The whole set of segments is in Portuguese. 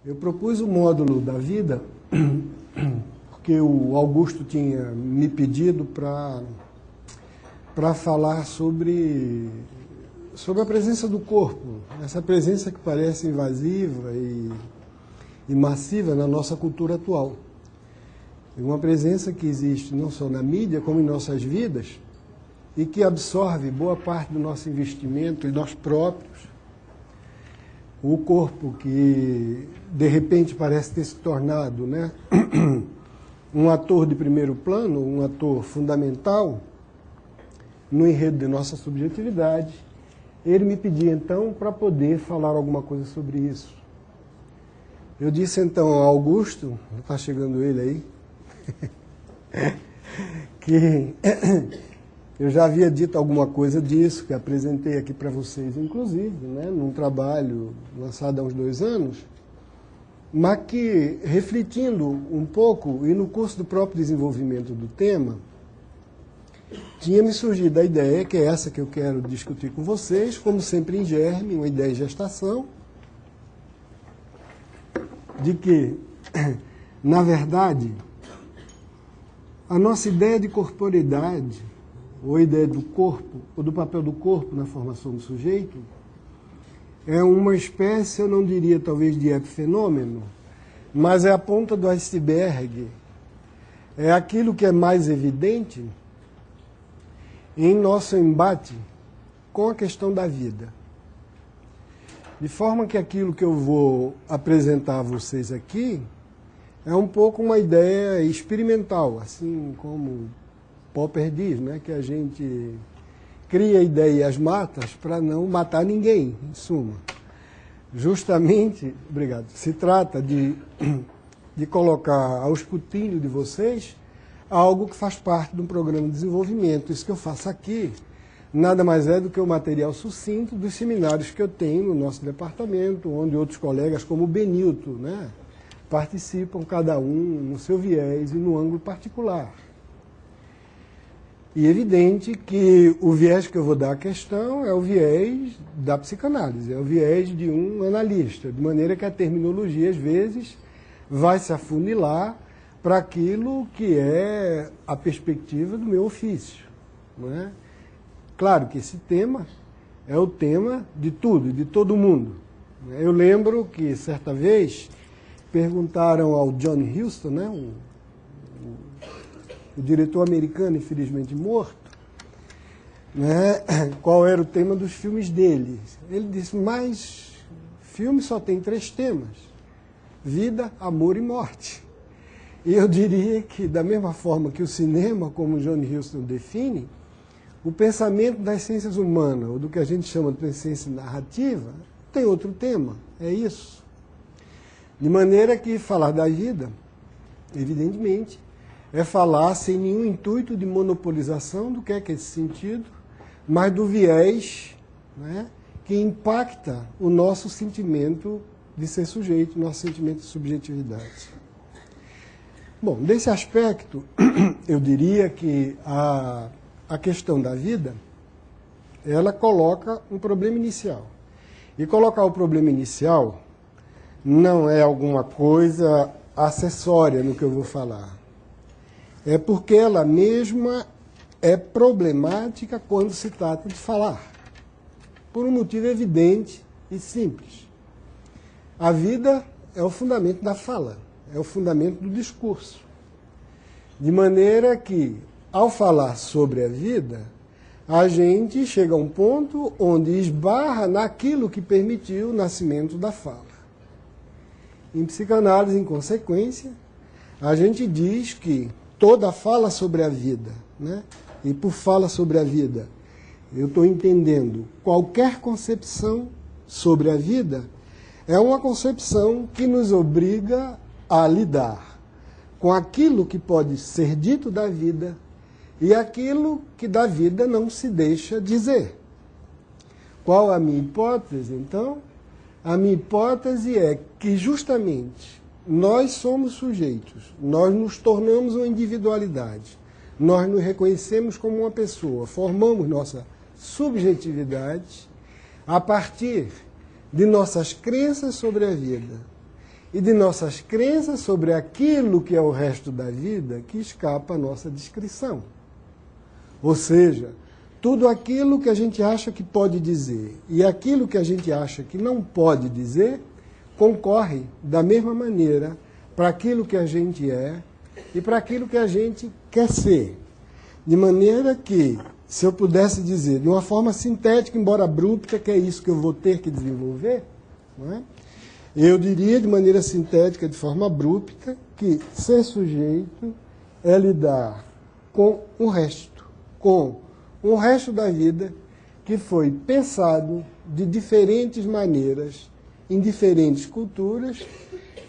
Eu propus o módulo da vida porque o Augusto tinha me pedido para falar sobre a presença do corpo, essa presença que parece invasiva e massiva na nossa cultura atual. Uma presença que existe não só na mídia, como em nossas vidas, e que absorve boa parte do nosso investimento e nós próprios. O corpo que, de repente, parece ter se tornado, né, um ator de primeiro plano, um ator fundamental no enredo de nossa subjetividade. Ele me pediu, então, para poder falar alguma coisa sobre isso. Eu disse, então, ao Augusto, está chegando ele aí, que eu já havia dito alguma coisa disso, que apresentei aqui para vocês, inclusive, né, num trabalho lançado há uns 2 anos, mas que, refletindo um pouco, e no curso do próprio desenvolvimento do tema, tinha me surgido a ideia, que é essa que eu quero discutir com vocês, como sempre em germe, uma ideia em gestação, de que, na verdade, a nossa ideia de corporeidade, ou a ideia do corpo, ou do papel do corpo na formação do sujeito, é uma espécie, eu não diria talvez de epifenômeno, mas é a ponta do iceberg, é aquilo que é mais evidente em nosso embate com a questão da vida. De forma que aquilo que eu vou apresentar a vocês aqui é um pouco uma ideia experimental, assim como Popper diz, né, que a gente cria ideias matas para não matar ninguém, em suma. Justamente, obrigado, se trata de colocar ao escrutínio de vocês algo que faz parte de um programa de desenvolvimento. Isso que eu faço aqui nada mais é do que o material sucinto dos seminários que eu tenho no nosso departamento, onde outros colegas, como o Benilto, né, participam, cada um no seu viés e no ângulo particular. E é evidente que o viés que eu vou dar à questão é o viés da psicanálise, é o viés de um analista, de maneira que a terminologia, às vezes, vai se afunilar para aquilo que é a perspectiva do meu ofício, não é? Claro que esse tema é o tema de tudo, de todo mundo. Eu lembro que, certa vez, perguntaram ao John Huston, né, o diretor americano, infelizmente morto, né, qual era o tema dos filmes dele. Ele disse, mas filme só tem 3 temas: vida, amor e morte. E eu diria que, da mesma forma que o cinema, como John Huston define, o pensamento das ciências humanas, ou do que a gente chama de ciência narrativa, tem outro tema, é isso. De maneira que falar da vida, evidentemente, é falar sem nenhum intuito de monopolização do que é esse sentido, mas do viés, né, que impacta o nosso sentimento de ser sujeito, nosso sentimento de subjetividade. Bom, desse aspecto, eu diria que a questão da vida, ela coloca um problema inicial. E colocar o problema inicial não é alguma coisa acessória no que eu vou falar. É porque ela mesma é problemática quando se trata de falar. Por um motivo evidente e simples. A vida é o fundamento da fala, é o fundamento do discurso. De maneira que, ao falar sobre a vida, a gente chega a um ponto onde esbarra naquilo que permitiu o nascimento da fala. Em psicanálise, em consequência, a gente diz que toda fala sobre a vida, né? E por fala sobre a vida, eu estou entendendo qualquer concepção sobre a vida é uma concepção que nos obriga a lidar com aquilo que pode ser dito da vida e aquilo que da vida não se deixa dizer. Qual a minha hipótese, então? A minha hipótese é que justamente nós somos sujeitos, nós nos tornamos uma individualidade, nós nos reconhecemos como uma pessoa, formamos nossa subjetividade a partir de nossas crenças sobre a vida e de nossas crenças sobre aquilo que é o resto da vida que escapa à nossa descrição. Ou seja, tudo aquilo que a gente acha que pode dizer e aquilo que a gente acha que não pode dizer concorre da mesma maneira para aquilo que a gente é e para aquilo que a gente quer ser. De maneira que, se eu pudesse dizer de uma forma sintética, embora abrupta, que é isso que eu vou ter que desenvolver, não é? Eu diria de maneira sintética, de forma abrupta, que ser sujeito é lidar com o resto da vida que foi pensado de diferentes maneiras, em diferentes culturas,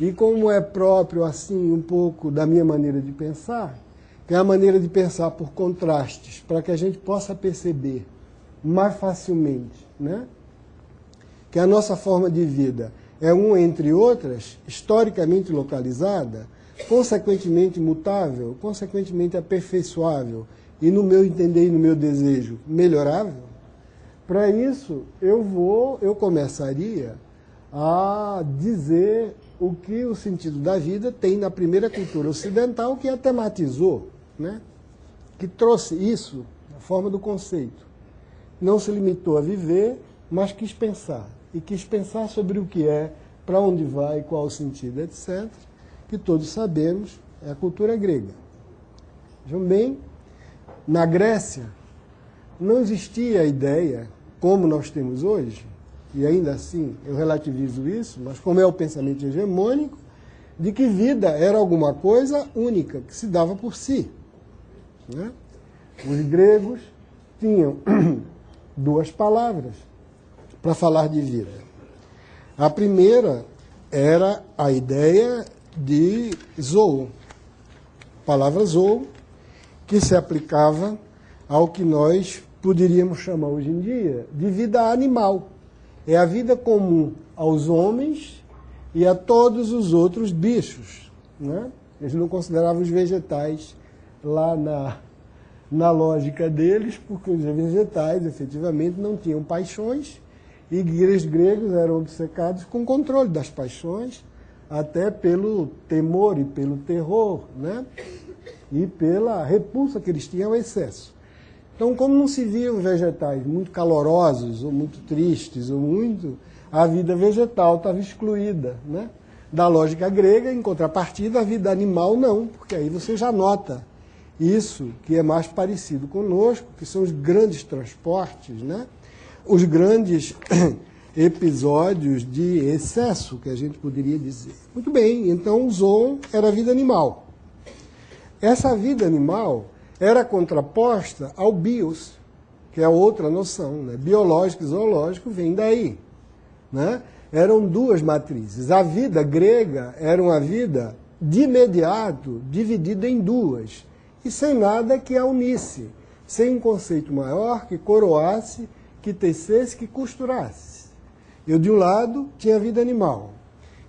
e como é próprio, assim, um pouco da minha maneira de pensar, que é a maneira de pensar por contrastes, para que a gente possa perceber mais facilmente, né? Que a nossa forma de vida é uma entre outras, historicamente localizada, consequentemente mutável, consequentemente aperfeiçoável, e no meu entender e no meu desejo, melhorável. Para isso, eu começaria a dizer o que o sentido da vida tem na primeira cultura ocidental, que a tematizou, né? Que trouxe isso na forma do conceito. Não se limitou a viver, mas quis pensar. E quis pensar sobre o que é, para onde vai, qual o sentido, etc., que todos sabemos é a cultura grega. Vejam bem, na Grécia não existia a ideia, como nós temos hoje, e ainda assim eu relativizo isso, mas como é o pensamento hegemônico, de que vida era alguma coisa única, que se dava por si, né? Os gregos tinham duas palavras para falar de vida. A primeira era a ideia de zoon, palavra zoon, que se aplicava ao que nós poderíamos chamar hoje em dia de vida animal. É a vida comum aos homens e a todos os outros bichos, né? Eles não consideravam os vegetais lá na lógica deles, porque os vegetais, efetivamente, não tinham paixões, e os gregos eram obcecados com o controle das paixões, até pelo temor e pelo terror, né? E pela repulsa que eles tinham ao excesso. Então, como não se viam vegetais muito calorosos, ou muito tristes, a vida vegetal estava excluída, né, da lógica grega. Em contrapartida, a vida animal não, porque aí você já nota isso que é mais parecido conosco, que são os grandes transportes, né, os grandes episódios de excesso, que a gente poderia dizer. Muito bem, então o zoon era a vida animal. Essa vida animal era contraposta ao bios, que é outra noção, né? Biológico e zoológico vem daí, né? Eram duas matrizes. A vida grega era uma vida, de imediato, dividida em duas, e sem nada que a unisse, sem um conceito maior que coroasse, que tecesse, que costurasse. Eu, de um lado, tinha a vida animal,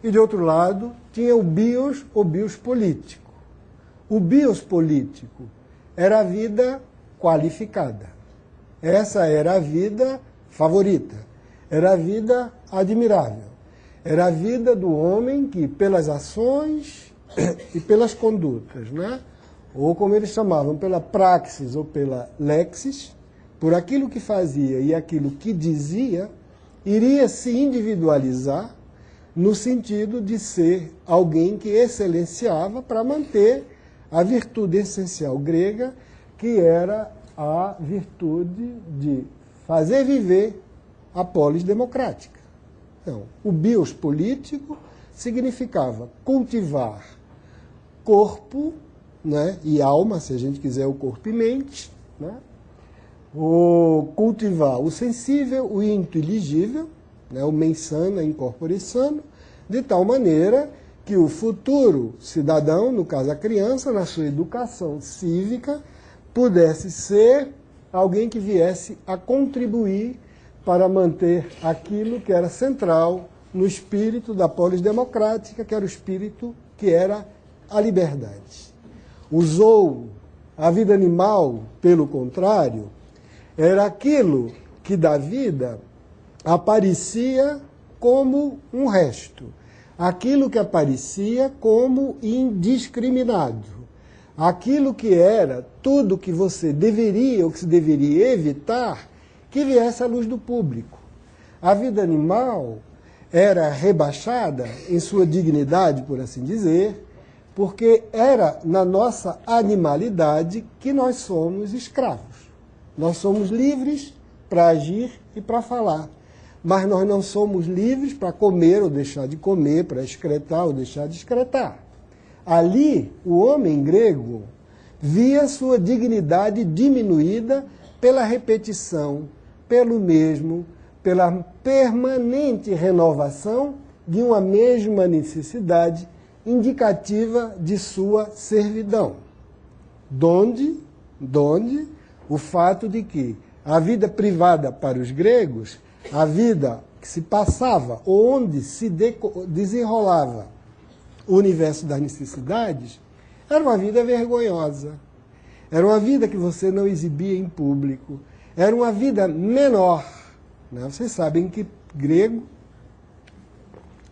e, de outro lado, tinha o bios político. O bios político era a vida qualificada. Essa era a vida favorita. Era a vida admirável. Era a vida do homem que, pelas ações e pelas condutas, né? Ou como eles chamavam, pela praxis ou pela lexis, por aquilo que fazia e aquilo que dizia, iria se individualizar no sentido de ser alguém que excelenciava para manter a virtude essencial grega, que era a virtude de fazer viver a polis democrática. Então, o bios político significava cultivar corpo, né, e alma, se a gente quiser o corpo e mente, né, cultivar o sensível, o inteligível, né, o mens sana, incorpore sano, de tal maneira que o futuro cidadão, no caso a criança, na sua educação cívica, pudesse ser alguém que viesse a contribuir para manter aquilo que era central no espírito da polis democrática, que era o espírito que era a liberdade. Usou a vida animal, pelo contrário, era aquilo que da vida aparecia como um resto. aquilo que aparecia como indiscriminado, aquilo que era tudo que você deveria ou que se deveria evitar que viesse à luz do público. A vida animal era rebaixada em sua dignidade, por assim dizer, porque era na nossa animalidade que nós somos escravos. Nós somos livres para agir e para falar, mas nós não somos livres para comer ou deixar de comer, para excretar ou deixar de excretar. Ali, o homem grego via sua dignidade diminuída pela repetição, pelo mesmo, pela permanente renovação de uma mesma necessidade indicativa de sua servidão. Donde o fato de que a vida privada para os gregos, a vida que se passava, onde se desenrolava o universo das necessidades, era uma vida vergonhosa. Era uma vida que você não exibia em público. Era uma vida menor. Vocês sabem que grego,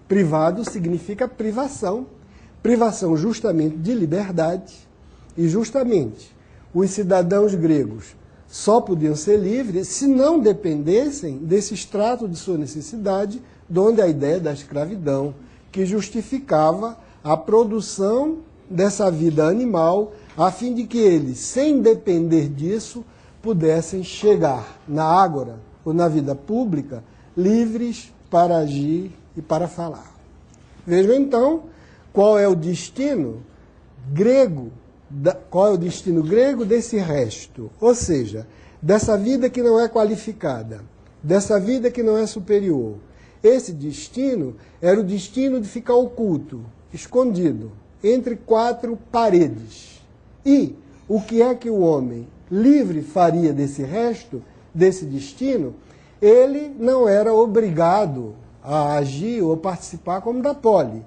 privado significa privação. Privação justamente de liberdade. E justamente os cidadãos gregos só podiam ser livres se não dependessem desse extrato de sua necessidade, donde a ideia da escravidão, que justificava a produção dessa vida animal, a fim de que eles, sem depender disso, pudessem chegar na ágora ou na vida pública livres para agir e para falar. Vejam então qual é o destino grego, desse resto, ou seja, dessa vida que não é qualificada, dessa vida que não é superior. Esse destino era o destino de ficar oculto, escondido, entre quatro paredes. E o que é que o homem livre faria desse resto, desse destino? Ele não era obrigado a agir ou participar como da polis.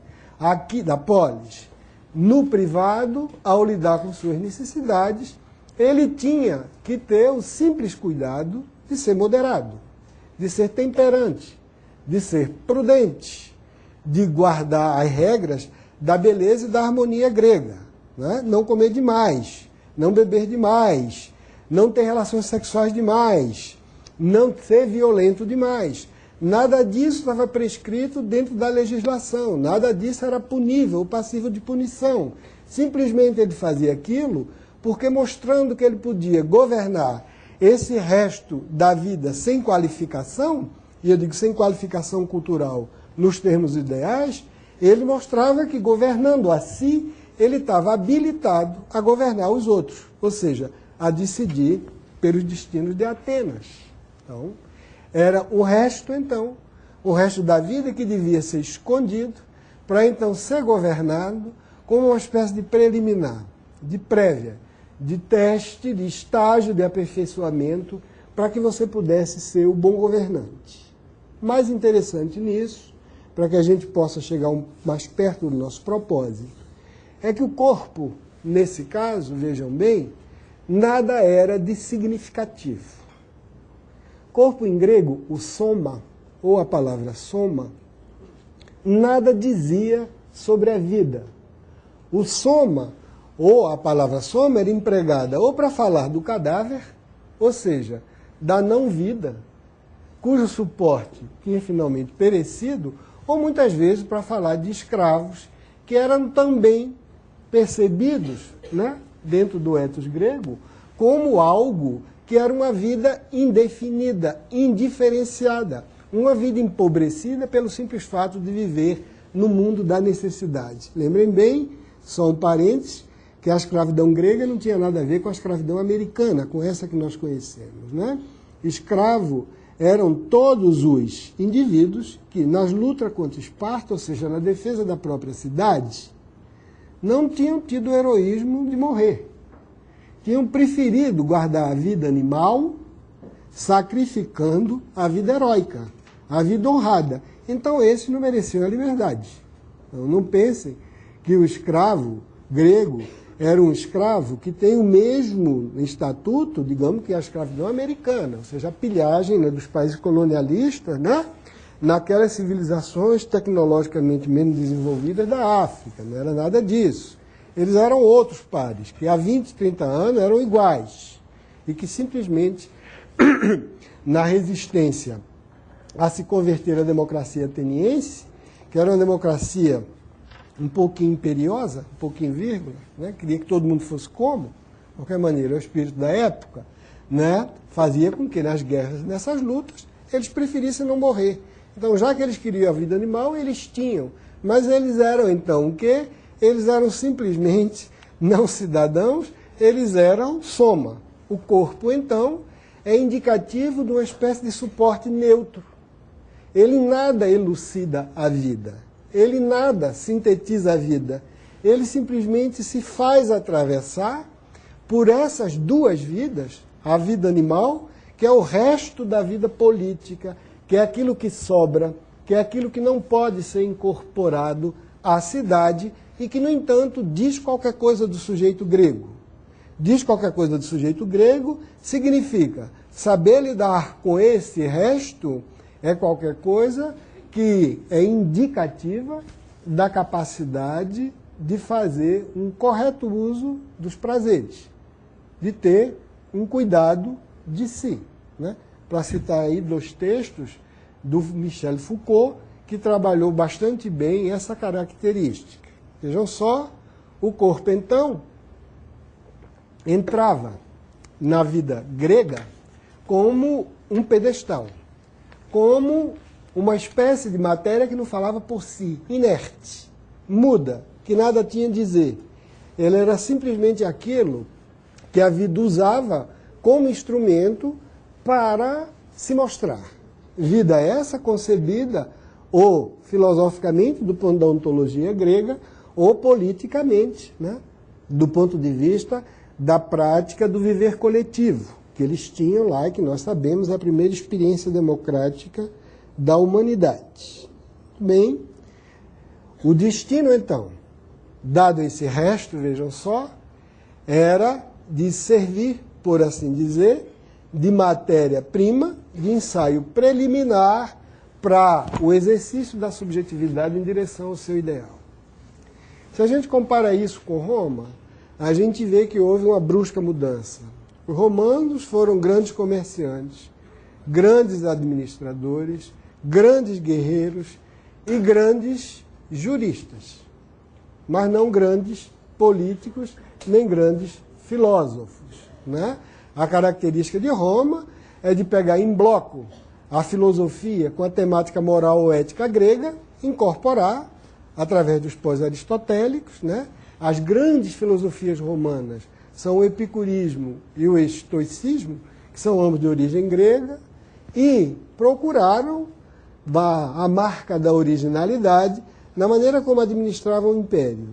No privado, ao lidar com suas necessidades, ele tinha que ter o simples cuidado de ser moderado, de ser temperante, de ser prudente, de guardar as regras da beleza e da harmonia grega. Né? Não comer demais, não beber demais, não ter relações sexuais demais, não ser violento demais. Nada disso estava prescrito dentro da legislação, nada disso era punível ou passível de punição. Simplesmente ele fazia aquilo porque, mostrando que ele podia governar esse resto da vida sem qualificação, e eu digo sem qualificação cultural nos termos ideais, ele mostrava que, governando a si, ele estava habilitado a governar os outros, ou seja, a decidir pelos destinos de Atenas. Então, era o resto da vida que devia ser escondido, para então ser governado como uma espécie de preliminar, de prévia, de teste, de estágio de aperfeiçoamento, para que você pudesse ser o bom governante. Mais interessante nisso, para que a gente possa chegar mais perto do nosso propósito, é que o corpo, nesse caso, vejam bem, nada era de significativo. Corpo em grego, o soma, ou a palavra soma, nada dizia sobre a vida. O soma, ou a palavra soma, era empregada ou para falar do cadáver, ou seja, da não-vida, cujo suporte tinha finalmente perecido, ou muitas vezes para falar de escravos, que eram também percebidos, né, dentro do ethos grego, como algo que era uma vida indefinida, indiferenciada, uma vida empobrecida pelo simples fato de viver no mundo da necessidade. Lembrem bem, só um parênteses, que a escravidão grega não tinha nada a ver com a escravidão americana, com essa que nós conhecemos, né? Escravo eram todos os indivíduos que, nas lutas contra Esparta, ou seja, na defesa da própria cidade, não tinham tido o heroísmo de morrer. Tinham preferido guardar a vida animal, sacrificando a vida heróica, a vida honrada. Então, esses não mereciam a liberdade. Então, não pensem que o escravo grego era um escravo que tem o mesmo estatuto, digamos, que a escravidão americana, ou seja, a pilhagem, né, dos países colonialistas, né, naquelas civilizações tecnologicamente menos desenvolvidas da África. Não era nada disso. Eles eram outros pares, que há 20, 30 anos eram iguais. E que simplesmente, na resistência a se converter à democracia ateniense, que era uma democracia um pouquinho imperiosa, um pouquinho vírgula, né? Queria que todo mundo fosse como, de qualquer maneira, o espírito da época, né? Fazia com que nas guerras, nessas lutas, eles preferissem não morrer. Então, já que eles queriam a vida animal, eles tinham. Mas eles eram, então, o quê? Eles eram simplesmente não cidadãos, eles eram soma. O corpo, então, é indicativo de uma espécie de suporte neutro. Ele nada elucida a vida, ele nada sintetiza a vida, ele simplesmente se faz atravessar por essas duas vidas, a vida animal, que é o resto da vida política, que é aquilo que sobra, que é aquilo que não pode ser incorporado à cidade e que, no entanto, diz qualquer coisa do sujeito grego. Diz qualquer coisa do sujeito grego significa saber lidar com esse resto é qualquer coisa que é indicativa da capacidade de fazer um correto uso dos prazeres, de ter um cuidado de si, né? Para citar aí 2 textos do Michel Foucault, que trabalhou bastante bem essa característica. Vejam só, o corpo, então, entrava na vida grega como um pedestal, como uma espécie de matéria que não falava por si, inerte, muda, que nada tinha a dizer. Ele era simplesmente aquilo que a vida usava como instrumento para se mostrar. Vida essa concebida ou filosoficamente, do ponto da ontologia grega, ou politicamente, né? Do ponto de vista da prática do viver coletivo, que eles tinham lá e que nós sabemos é a primeira experiência democrática da humanidade. Bem, o destino, então, dado esse resto, vejam só, era de servir, por assim dizer, de matéria-prima, de ensaio preliminar para o exercício da subjetividade em direção ao seu ideal. Se a gente compara isso com Roma, a gente vê que houve uma brusca mudança. Os romanos foram grandes comerciantes, grandes administradores, grandes guerreiros e grandes juristas, mas não grandes políticos nem grandes filósofos, né? A característica de Roma é de pegar em bloco a filosofia com a temática moral ou ética grega, incorporar, através dos pós-aristotélicos, né? As grandes filosofias romanas são o epicurismo e o estoicismo, que são ambos de origem grega, e procuraram a marca da originalidade na maneira como administravam o império,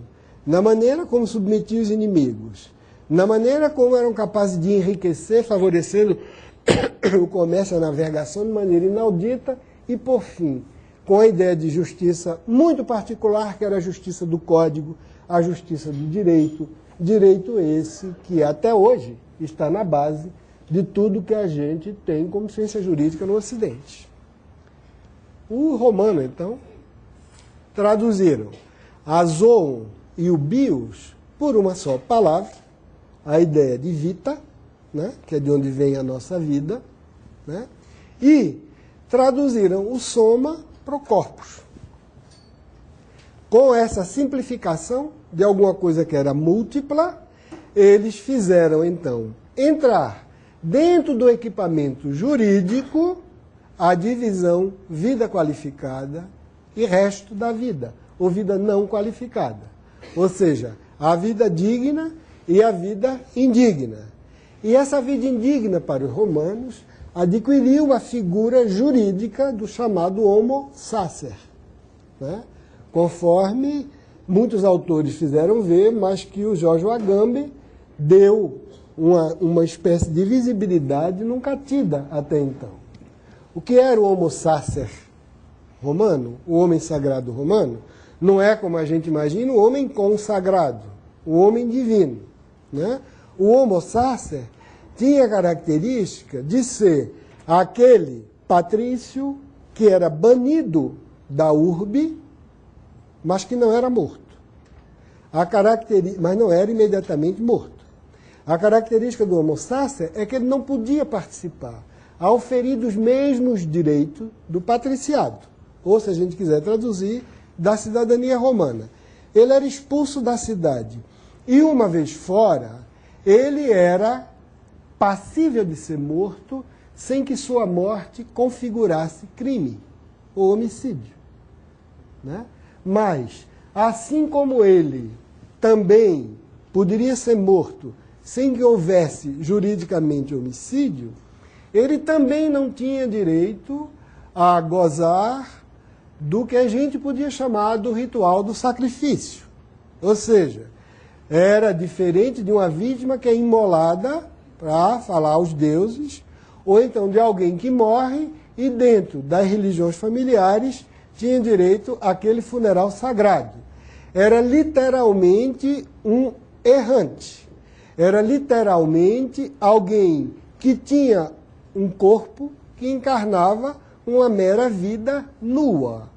na maneira como submetiam os inimigos, na maneira como eram capazes de enriquecer, favorecendo o comércio e a navegação de maneira inaudita e, por fim, com a ideia de justiça muito particular, que era a justiça do código, a justiça do direito, direito esse que até hoje está na base de tudo que a gente tem como ciência jurídica no Ocidente. O romano, então, traduziram a zoon e o bios por uma só palavra, a ideia de vita, né, que é de onde vem a nossa vida, né, e traduziram o soma para o corpus. Com essa simplificação de alguma coisa que era múltipla, eles fizeram, então, entrar dentro do equipamento jurídico a divisão vida qualificada e resto da vida, ou vida não qualificada. Ou seja, a vida digna e a vida indigna. E essa vida indigna para os romanos adquiriu a figura jurídica do chamado homo sacer, né? Conforme muitos autores fizeram ver, mas que o Giorgio Agamben deu uma espécie de visibilidade nunca tida até então. O que era o homo sacer romano, o homem sagrado romano? Não é, como a gente imagina, o homem consagrado, o homem divino, né? O homo sacer tinha a característica de ser aquele patrício que era banido da urbe, mas que não era morto. Mas não era imediatamente morto. A característica do homo sacer é que ele não podia participar, ao ferir dos mesmos direitos do patriciado, ou, se a gente quiser traduzir, da cidadania romana. Ele era expulso da cidade. E, uma vez fora, ele era passível de ser morto sem que sua morte configurasse crime ou homicídio, né? Mas, assim como ele também poderia ser morto sem que houvesse juridicamente homicídio, ele também não tinha direito a gozar do que a gente podia chamar do ritual do sacrifício. Ou seja, era diferente de uma vítima que é imolada para falar aos deuses, ou então de alguém que morre e dentro das religiões familiares tinha direito àquele funeral sagrado. Era literalmente um errante. Era literalmente alguém que tinha um corpo que encarnava uma mera vida nua.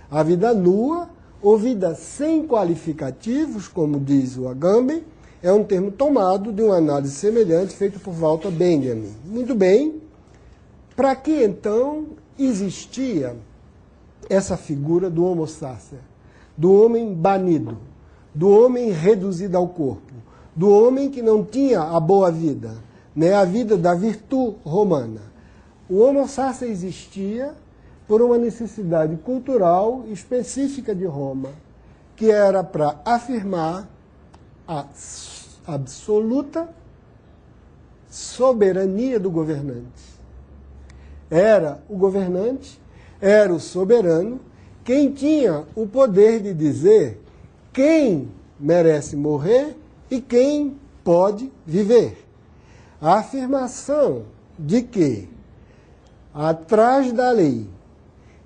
A vida nua, ou vida sem qualificativos, como diz o Agamben, é um termo tomado de uma análise semelhante feita por Walter Benjamin. Muito bem, para que então existia essa figura do homo sacer, do homem banido, do homem reduzido ao corpo, do homem que não tinha a boa vida, né, a vida da virtude romana? O homo sacer existia por uma necessidade cultural específica de Roma, que era para afirmar a absoluta soberania do governante. Era o governante, era o soberano, quem tinha o poder de dizer quem merece morrer e quem pode viver. A afirmação de que, atrás da lei,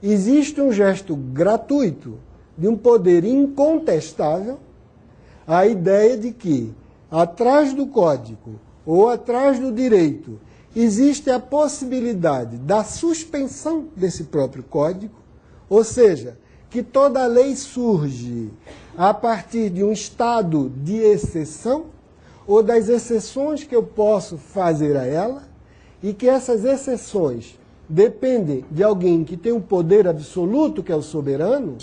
existe um gesto gratuito de um poder incontestável, a ideia de que, atrás do código ou atrás do direito, existe a possibilidade da suspensão desse próprio código, ou seja, que toda lei surge a partir de um estado de exceção, ou das exceções que eu posso fazer a ela, e que essas exceções dependem de alguém que tem um poder absoluto, que é o soberano,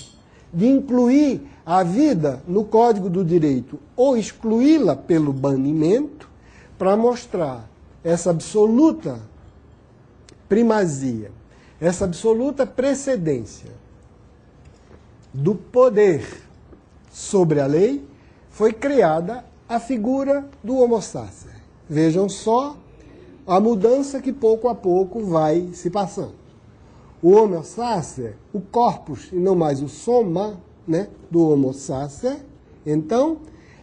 de incluir a vida no Código do Direito ou excluí-la pelo banimento, para mostrar essa absoluta primazia, essa absoluta precedência do poder sobre a lei, foi criada a figura do homo sacer. Vejam só a mudança que pouco a pouco vai se passando. O homo sacer, o corpus e não mais o soma, né, do homo sacer, então,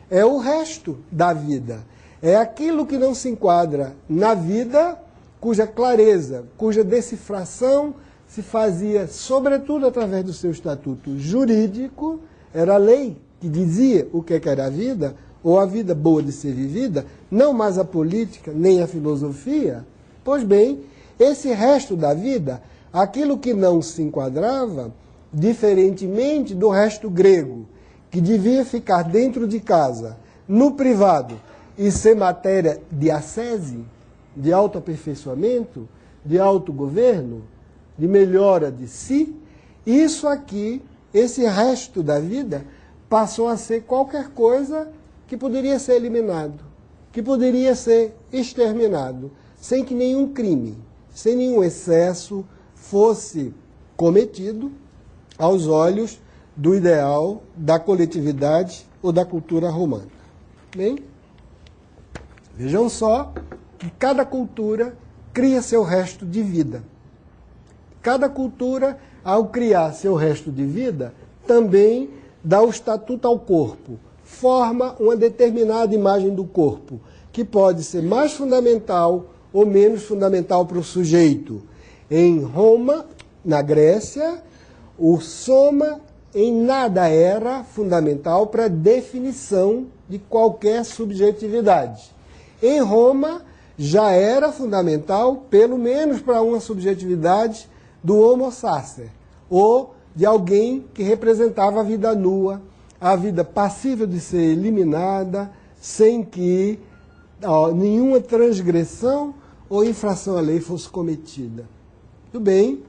é o resto da vida. É aquilo que não se enquadra na vida, cuja clareza, cuja decifração se fazia, sobretudo, através do seu estatuto jurídico. Era a lei que dizia o que era a vida, ou a vida boa de ser vivida, não mais a política, nem a filosofia. Pois bem, esse resto da vida, aquilo que não se enquadrava, diferentemente do resto grego, que devia ficar dentro de casa, no privado, e ser matéria de ascese, de autoaperfeiçoamento, de autogoverno, de melhora de si, isso aqui, esse resto da vida, passou a ser qualquer coisa que poderia ser eliminado, que poderia ser exterminado, sem que nenhum crime, sem nenhum excesso fosse cometido aos olhos do ideal da coletividade ou da cultura romana. Bem, vejam só que cada cultura cria seu resto de vida. Cada cultura, ao criar seu resto de vida, também dá o estatuto ao corpo, forma uma determinada imagem do corpo, que pode ser mais fundamental ou menos fundamental para o sujeito. Em Roma, na Grécia, o soma em nada era fundamental para a definição de qualquer subjetividade. Em Roma, já era fundamental, pelo menos para uma subjetividade do homo sacer, ou de alguém que representava a vida nua, a vida passível de ser eliminada, sem que nenhuma transgressão ou infração à lei fosse cometida. Tudo bem,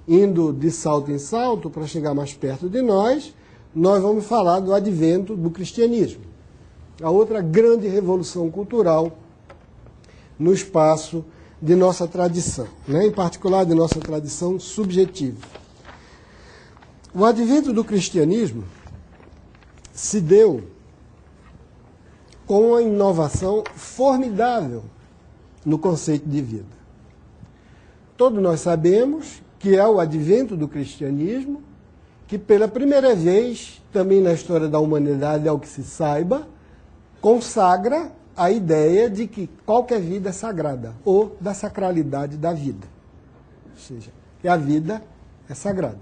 indo de salto em salto para chegar mais perto de nós vamos falar do advento do cristianismo, a outra grande revolução cultural no espaço de nossa tradição, né? Em particular de nossa tradição subjetiva. O advento do cristianismo se deu com uma inovação formidável no conceito de vida. Todos nós sabemos que é o advento do cristianismo que, pela primeira vez, também na história da humanidade, ao que se saiba, consagra a ideia de que qualquer vida é sagrada, ou da sacralidade da vida. Ou seja, que a vida é sagrada.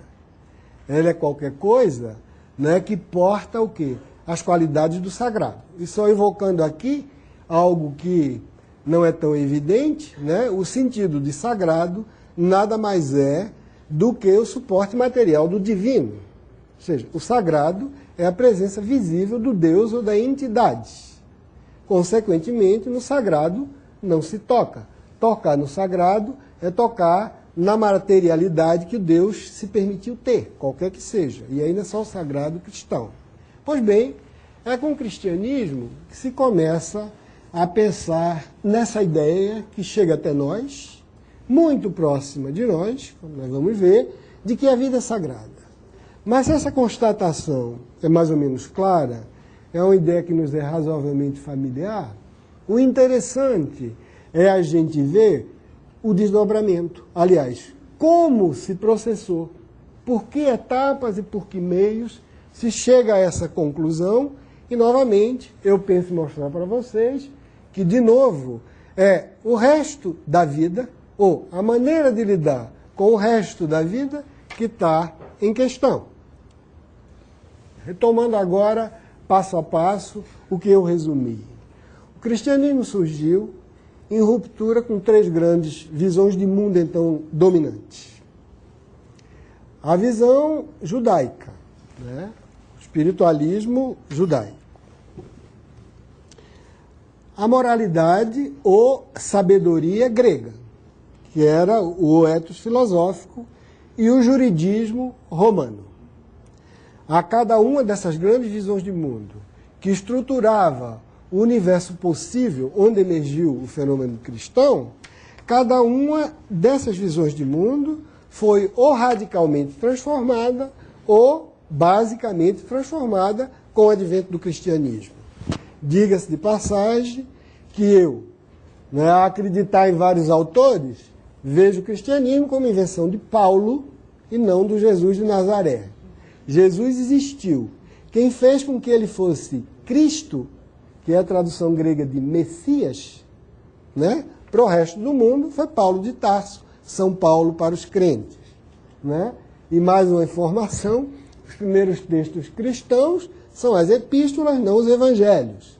Ela é qualquer coisa, né, que porta o quê? As qualidades do sagrado. E só evocando aqui algo que não é tão evidente, né, o sentido de sagrado nada mais é do que o suporte material do divino. Ou seja, o sagrado é a presença visível do Deus ou da entidade. Consequentemente, no sagrado não se toca. Tocar no sagrado é tocar na materialidade que Deus se permitiu ter, qualquer que seja, e ainda só o sagrado cristão. Pois bem, é com o cristianismo que se começa a pensar nessa ideia que chega até nós, muito próxima de nós, como nós vamos ver, de que a vida é sagrada. Mas se essa constatação é mais ou menos clara, é uma ideia que nos é razoavelmente familiar, o interessante é a gente ver o desdobramento. Aliás, como se processou, por que etapas e por que meios se chega a essa conclusão. E, novamente, eu penso em mostrar para vocês que, de novo, é o resto da vida, ou a maneira de lidar com o resto da vida, que está em questão. Retomando agora, passo a passo, o que eu resumi. O cristianismo surgiu em ruptura com três grandes visões de mundo, então, dominantes. A visão judaica, né? O espiritualismo judaico. A moralidade ou sabedoria grega, que era o ethos filosófico, e o juridismo romano. A cada uma dessas grandes visões de mundo, que estruturava o universo possível onde emergiu o fenômeno cristão, cada uma dessas visões de mundo foi ou radicalmente transformada ou basicamente transformada com o advento do cristianismo. Diga-se de passagem que eu, né, a acreditar em vários autores, vejo o cristianismo como invenção de Paulo e não do Jesus de Nazaré. Jesus existiu. Quem fez com que ele fosse Cristo, que é a tradução grega de Messias, né, para o resto do mundo, foi Paulo de Tarso, São Paulo para os crentes. Né? E mais uma informação, os primeiros textos cristãos são as epístolas, não os evangelhos.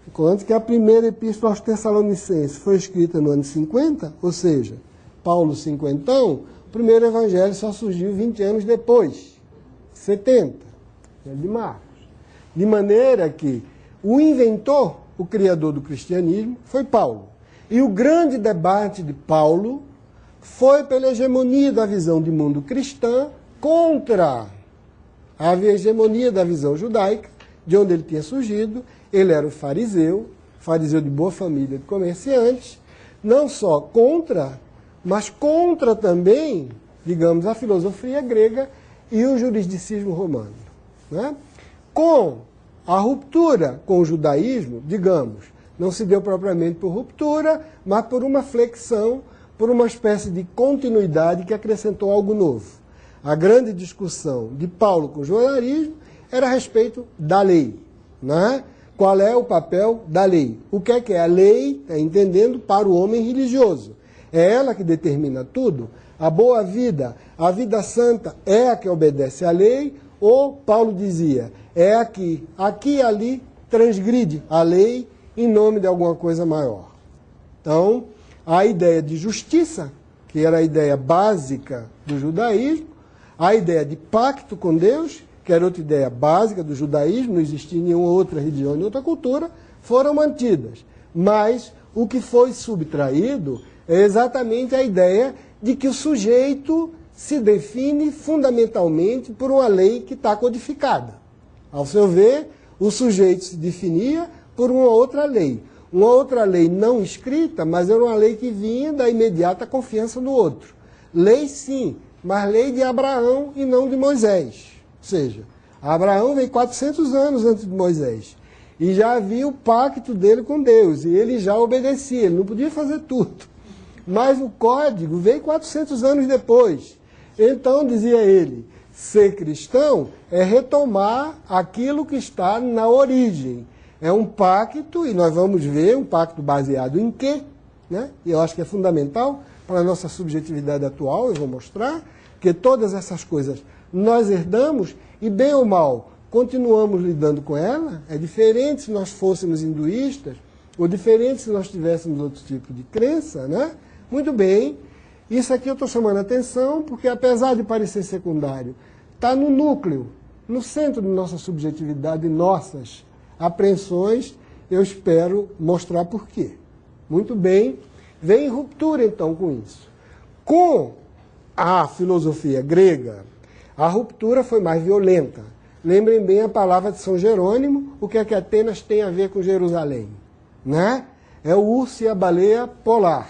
Enquanto que a primeira epístola aos Tessalonicenses foi escrita no ano 50, ou seja, Paulo cinquentão, o primeiro evangelho só surgiu 20 anos depois, 70, de Marcos. De maneira que o inventor, o criador do cristianismo, foi Paulo. E o grande debate de Paulo foi pela hegemonia da visão de mundo cristã contra a hegemonia da visão judaica, de onde ele tinha surgido. Ele era o fariseu de boa família de comerciantes, não só contra, mas contra também, digamos, a filosofia grega e o juridicismo romano. Né? Com a ruptura com o judaísmo, digamos, não se deu propriamente por ruptura, mas por uma flexão, por uma espécie de continuidade que acrescentou algo novo. A grande discussão de Paulo com o judaísmo era a respeito da lei. Né? Qual é o papel da lei? O que é a lei, tá entendendo, para o homem religioso? É ela que determina tudo? A boa vida, a vida santa é a que obedece à lei? Ou, Paulo dizia, é aqui e ali transgride a lei em nome de alguma coisa maior? Então, a ideia de justiça que era a ideia básica do judaísmo, a ideia de pacto com Deus, que era outra ideia básica do judaísmo, não existia nenhuma outra religião, nenhuma outra cultura, foram mantidas. Mas o que foi subtraído é exatamente a ideia de que o sujeito se define fundamentalmente por uma lei que está codificada. Ao seu ver, o sujeito se definia por uma outra lei. Uma outra lei não escrita, mas era uma lei que vinha da imediata confiança no outro. Lei sim, mas lei de Abraão e não de Moisés. Ou seja, Abraão veio 400 anos antes de Moisés. E já havia o pacto dele com Deus. E ele já obedecia, ele não podia fazer tudo. Mas o código veio 400 anos depois. Então, dizia ele, ser cristão é retomar aquilo que está na origem. É um pacto, e nós vamos ver, um pacto baseado em quê? Né? E eu acho que é fundamental para a nossa subjetividade atual, eu vou mostrar, que todas essas coisas nós herdamos, e bem ou mal, continuamos lidando com ela. É diferente se nós fôssemos hinduístas, ou diferente se nós tivéssemos outro tipo de crença, né? Muito bem, isso aqui eu estou chamando a atenção, porque apesar de parecer secundário, está no núcleo, no centro de nossa subjetividade e nossas apreensões. Eu espero mostrar por quê. Muito bem, vem ruptura então com isso. Com a filosofia grega, a ruptura foi mais violenta. Lembrem bem a palavra de São Jerônimo, o que é que Atenas tem a ver com Jerusalém, né? É o urso e a baleia polar.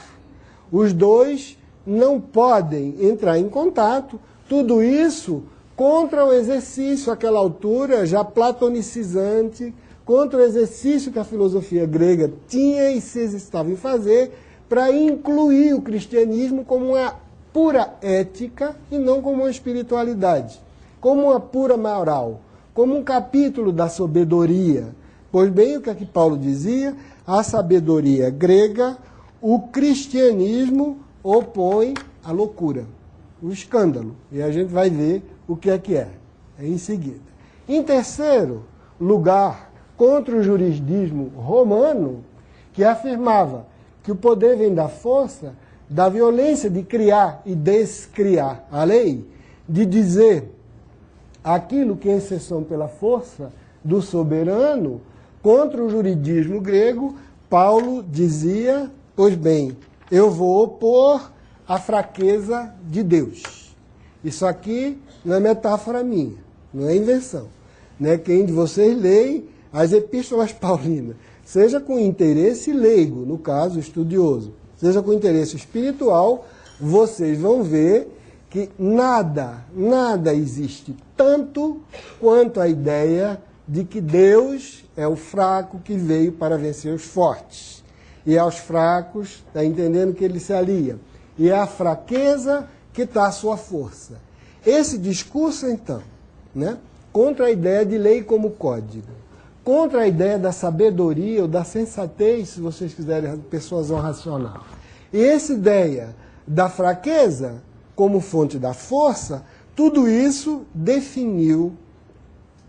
Os dois não podem entrar em contato, tudo isso contra o exercício, àquela altura, já platonicizante, contra o exercício que a filosofia grega tinha e se exercitava em fazer, para incluir o cristianismo como uma pura ética e não como uma espiritualidade, como uma pura moral, como um capítulo da sabedoria. Pois bem, o que é que Paulo dizia? A sabedoria grega, o cristianismo opõe a loucura, o escândalo. E a gente vai ver o que é em seguida. Em terceiro lugar, contra o juridismo romano, que afirmava que o poder vem da força, da violência de criar e descriar a lei, de dizer aquilo que é exceção pela força do soberano. Contra o juridismo grego, Paulo dizia: pois bem, eu vou opor a fraqueza de Deus. Isso aqui não é metáfora minha, não é invenção. Né? Quem de vocês leem as epístolas paulinas, seja com interesse leigo, no caso estudioso, seja com interesse espiritual, vocês vão ver que nada existe tanto quanto a ideia de que Deus é o fraco que veio para vencer os fortes. E aos fracos, está entendendo que ele se alia. E é a fraqueza que está a sua força. Esse discurso, então, né, contra a ideia de lei como código, contra a ideia da sabedoria ou da sensatez, se vocês quiserem, persuasão racional. E essa ideia da fraqueza como fonte da força, tudo isso definiu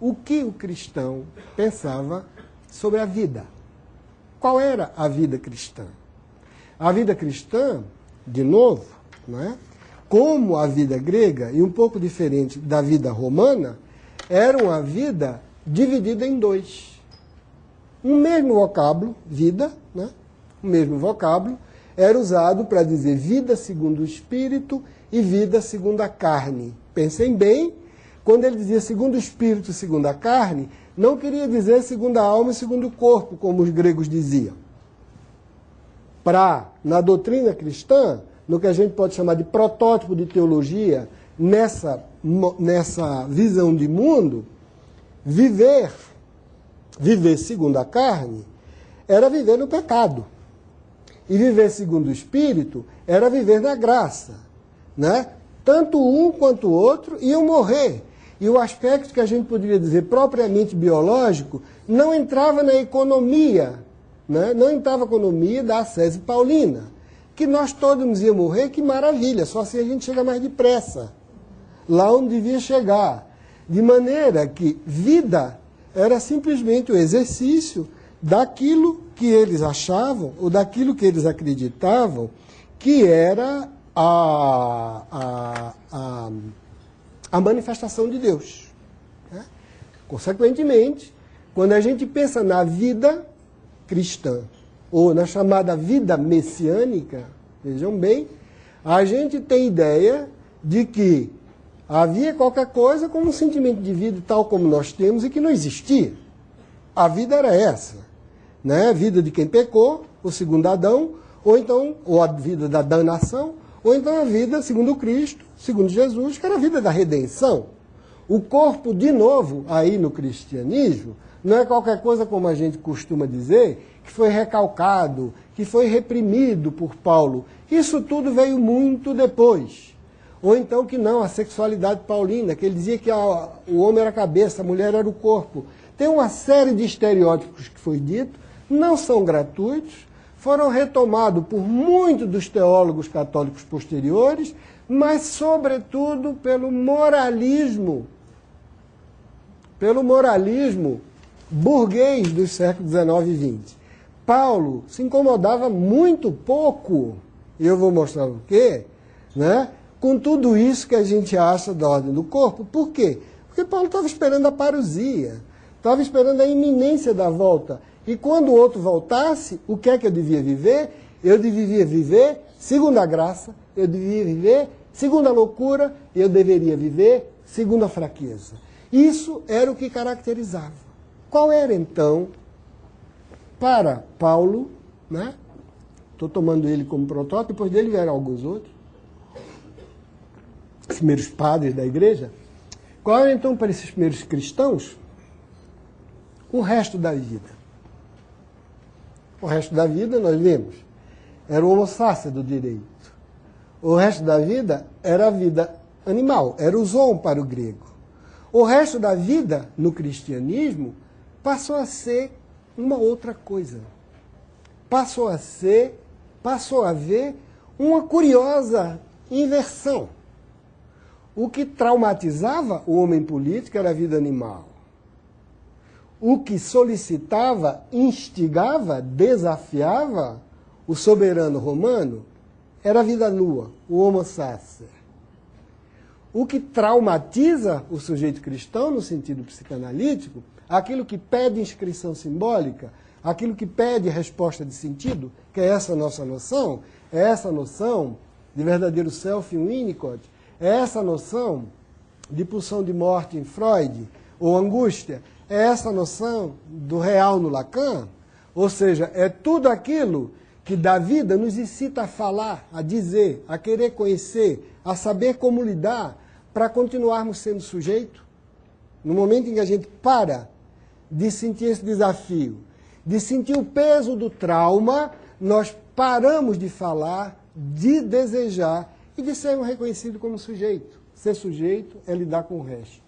o que o cristão pensava sobre a vida. Qual era a vida cristã? A vida cristã, de novo, né, como a vida grega, e um pouco diferente da vida romana, era uma vida dividida em dois. Um mesmo vocábulo, vida, né, o mesmo vocábulo, era usado para dizer vida segundo o espírito e vida segundo a carne. Pensem bem, quando ele dizia segundo o espírito e segundo a carne, não queria dizer segundo a alma e segundo o corpo, como os gregos diziam. Na doutrina cristã, no que a gente pode chamar de protótipo de teologia, nessa visão de mundo, viver segundo a carne era viver no pecado. E viver segundo o espírito era viver na graça. Né? Tanto um quanto o outro iam morrer. E o aspecto que a gente poderia dizer propriamente biológico não entrava na economia, né? Não entrava na economia da ascese paulina. Que nós todos íamos morrer, que maravilha, só assim a gente chega mais depressa, lá onde devia chegar. De maneira que vida era simplesmente o exercício daquilo que eles achavam, ou daquilo que eles acreditavam, que era a manifestação de Deus. Né? Consequentemente, quando a gente pensa na vida cristã, ou na chamada vida messiânica, vejam bem, a gente tem ideia de que havia qualquer coisa como um sentimento de vida tal como nós temos e que não existia. A vida era essa, né? A vida de quem pecou, o segundo Adão, ou a vida da danação, ou então a vida segundo Cristo, segundo Jesus, que era a vida da redenção. O corpo, de novo, aí no cristianismo, não é qualquer coisa como a gente costuma dizer, que foi recalcado, que foi reprimido por Paulo. Isso tudo veio muito depois. Ou então que não, a sexualidade paulina, que ele dizia que o homem era a cabeça, a mulher era o corpo. Tem uma série de estereótipos que foi dito, não são gratuitos, foram retomados por muitos dos teólogos católicos posteriores, mas, sobretudo, pelo moralismo burguês dos séculos XIX e XX. Paulo se incomodava muito pouco, e eu vou mostrar o quê, né, com tudo isso que a gente acha da ordem do corpo. Por quê? Porque Paulo estava esperando a parousia, estava esperando a iminência da volta. E quando o outro voltasse, o que é que eu devia viver? Eu devia viver segundo a graça, eu devia viver segundo a loucura, eu deveria viver segundo a fraqueza. Isso era o que caracterizava. Qual era, então, para Paulo, né? Estou tomando ele como protótipo, depois dele vieram alguns outros, os primeiros padres da igreja. Qual era, então, para esses primeiros cristãos, o resto da vida? O resto da vida, nós vemos, era o homo sacer do direito. O resto da vida era a vida animal, era o zoon para o grego. O resto da vida, no cristianismo, passou a ser uma outra coisa. Passou a haver uma curiosa inversão. O que traumatizava o homem político era a vida animal. O que solicitava, instigava, desafiava o soberano romano era a vida nua, o homo sacer. O que traumatiza o sujeito cristão, no sentido psicanalítico, aquilo que pede inscrição simbólica, aquilo que pede resposta de sentido, que é essa nossa noção, é essa noção de verdadeiro self em Winnicott, é essa noção de pulsão de morte em Freud, ou angústia, é essa noção do real no Lacan, ou seja, é tudo aquilo que da vida nos incita a falar, a dizer, a querer conhecer, a saber como lidar, para continuarmos sendo sujeito. No momento em que a gente para de sentir esse desafio, de sentir o peso do trauma, nós paramos de falar, de desejar e de ser reconhecido como sujeito. Ser sujeito é lidar com o resto.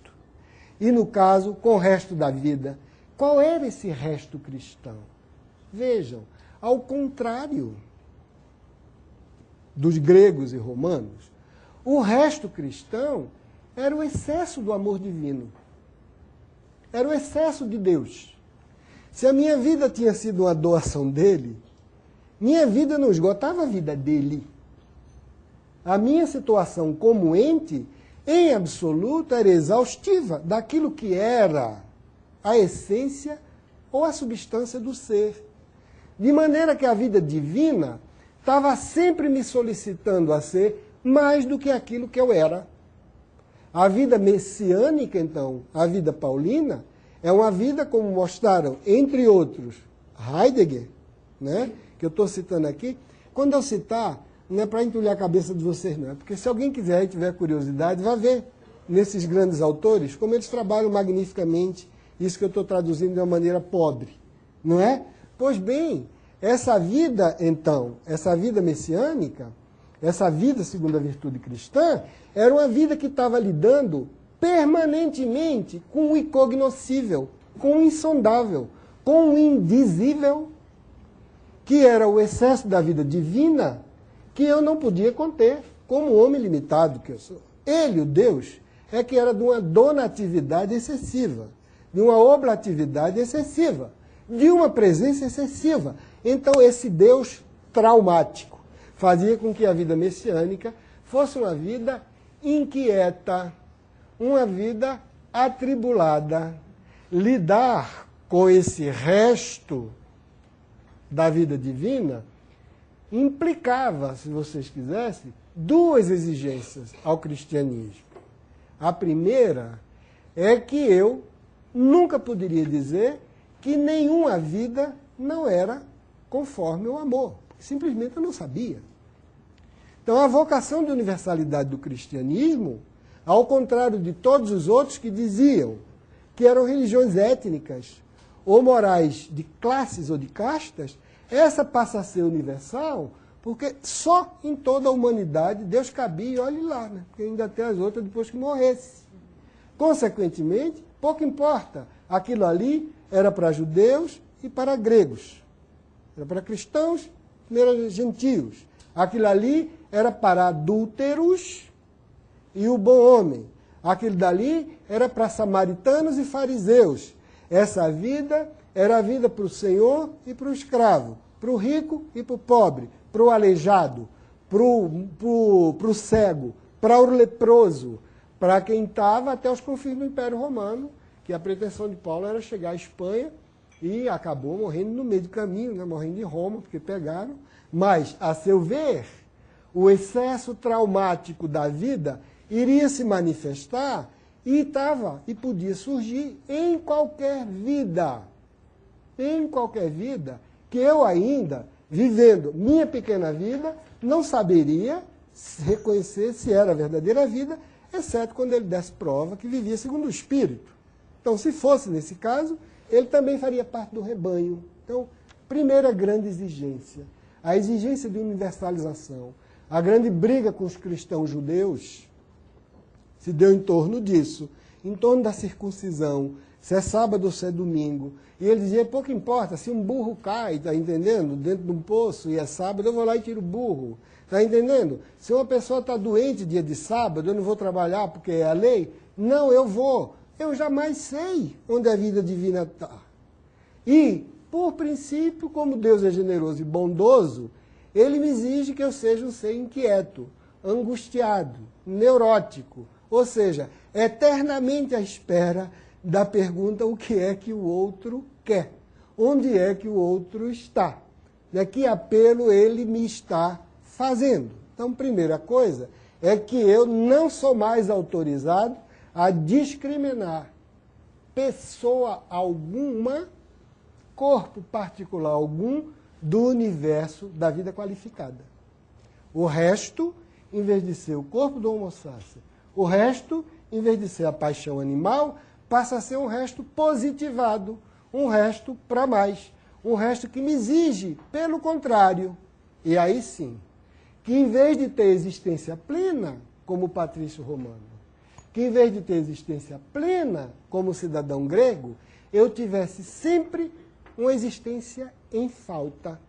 E, no caso, com o resto da vida. Qual era esse resto cristão? Vejam, ao contrário dos gregos e romanos, o resto cristão era o excesso do amor divino. Era o excesso de Deus. Se a minha vida tinha sido uma doação dele, minha vida não esgotava a vida dele. A minha situação como ente, em absoluto, era exaustiva daquilo que era a essência ou a substância do ser. De maneira que a vida divina estava sempre me solicitando a ser mais do que aquilo que eu era. A vida messiânica, então, a vida paulina, é uma vida, como mostraram, entre outros, Heidegger, né, que eu estou citando aqui. Quando eu citar, não é para entulhar a cabeça de vocês, não. É porque se alguém quiser e tiver curiosidade, vai ver nesses grandes autores como eles trabalham magnificamente isso que eu estou traduzindo de uma maneira pobre, não é? Pois bem, essa vida, então, essa vida messiânica, essa vida segundo a virtude cristã, era uma vida que estava lidando permanentemente com o incognoscível, com o insondável, com o indizível, que era o excesso da vida divina, que eu não podia conter, como homem limitado que eu sou. Ele, o Deus, é que era de uma donatividade excessiva, de uma oblatividade excessiva, de uma presença excessiva. Então, esse Deus traumático, fazia com que a vida messiânica fosse uma vida inquieta, uma vida atribulada. Lidar com esse resto da vida divina implicava, se vocês quisessem, duas exigências ao cristianismo. A primeira é que eu nunca poderia dizer que nenhuma vida não era conforme o amor. Simplesmente eu não sabia. Então, a vocação de universalidade do cristianismo, ao contrário de todos os outros que diziam que eram religiões étnicas ou morais de classes ou de castas, essa passa a ser universal porque só em toda a humanidade Deus cabia, e olhe lá, né? Porque ainda tem as outras depois que morresse. Consequentemente, pouco importa. Aquilo ali era para judeus e para gregos. Era para cristãos e para gentios. Aquilo ali era para adúlteros e o bom homem. Aquilo dali era para samaritanos e fariseus. Essa vida era a vida para o senhor e para o escravo, para o rico e para o pobre, para o aleijado, para o cego, para o leproso, para quem estava até os confins do Império Romano, que a pretensão de Paulo era chegar à Espanha e acabou morrendo no meio do caminho, né? Morrendo em Roma, porque pegaram. Mas, a seu ver, o excesso traumático da vida iria se manifestar e podia surgir em qualquer vida. Em qualquer vida, que eu ainda, vivendo minha pequena vida, não saberia reconhecer se era a verdadeira vida, exceto quando ele desse prova que vivia segundo o Espírito. Então, se fosse nesse caso, ele também faria parte do rebanho. Então, primeira grande exigência, a exigência de universalização. A grande briga com os cristãos judeus se deu em torno disso, em torno da circuncisão, se é sábado ou se é domingo. E ele dizia, pouco importa, se um burro cai, está entendendo, dentro de um poço e é sábado, eu vou lá e tiro o burro. Está entendendo? Se uma pessoa está doente dia de sábado, eu não vou trabalhar porque é a lei? Não, eu vou. Eu jamais sei onde a vida divina está. E, por princípio, como Deus é generoso e bondoso, ele me exige que eu seja um ser inquieto, angustiado, neurótico, ou seja, eternamente à espera da pergunta o que é que o outro quer, onde é que o outro está, né? Que apelo ele me está fazendo. Então, primeira coisa é que eu não sou mais autorizado a discriminar pessoa alguma, corpo particular algum, do universo da vida qualificada. O resto, em vez de ser o corpo do Homo sapiens, o resto, em vez de ser a paixão animal, passa a ser um resto positivado, um resto para mais, um resto que me exige, pelo contrário. E aí sim, que em vez de ter existência plena, como o patrício romano, que em vez de ter existência plena, como cidadão grego, eu tivesse sempre uma existência em falta.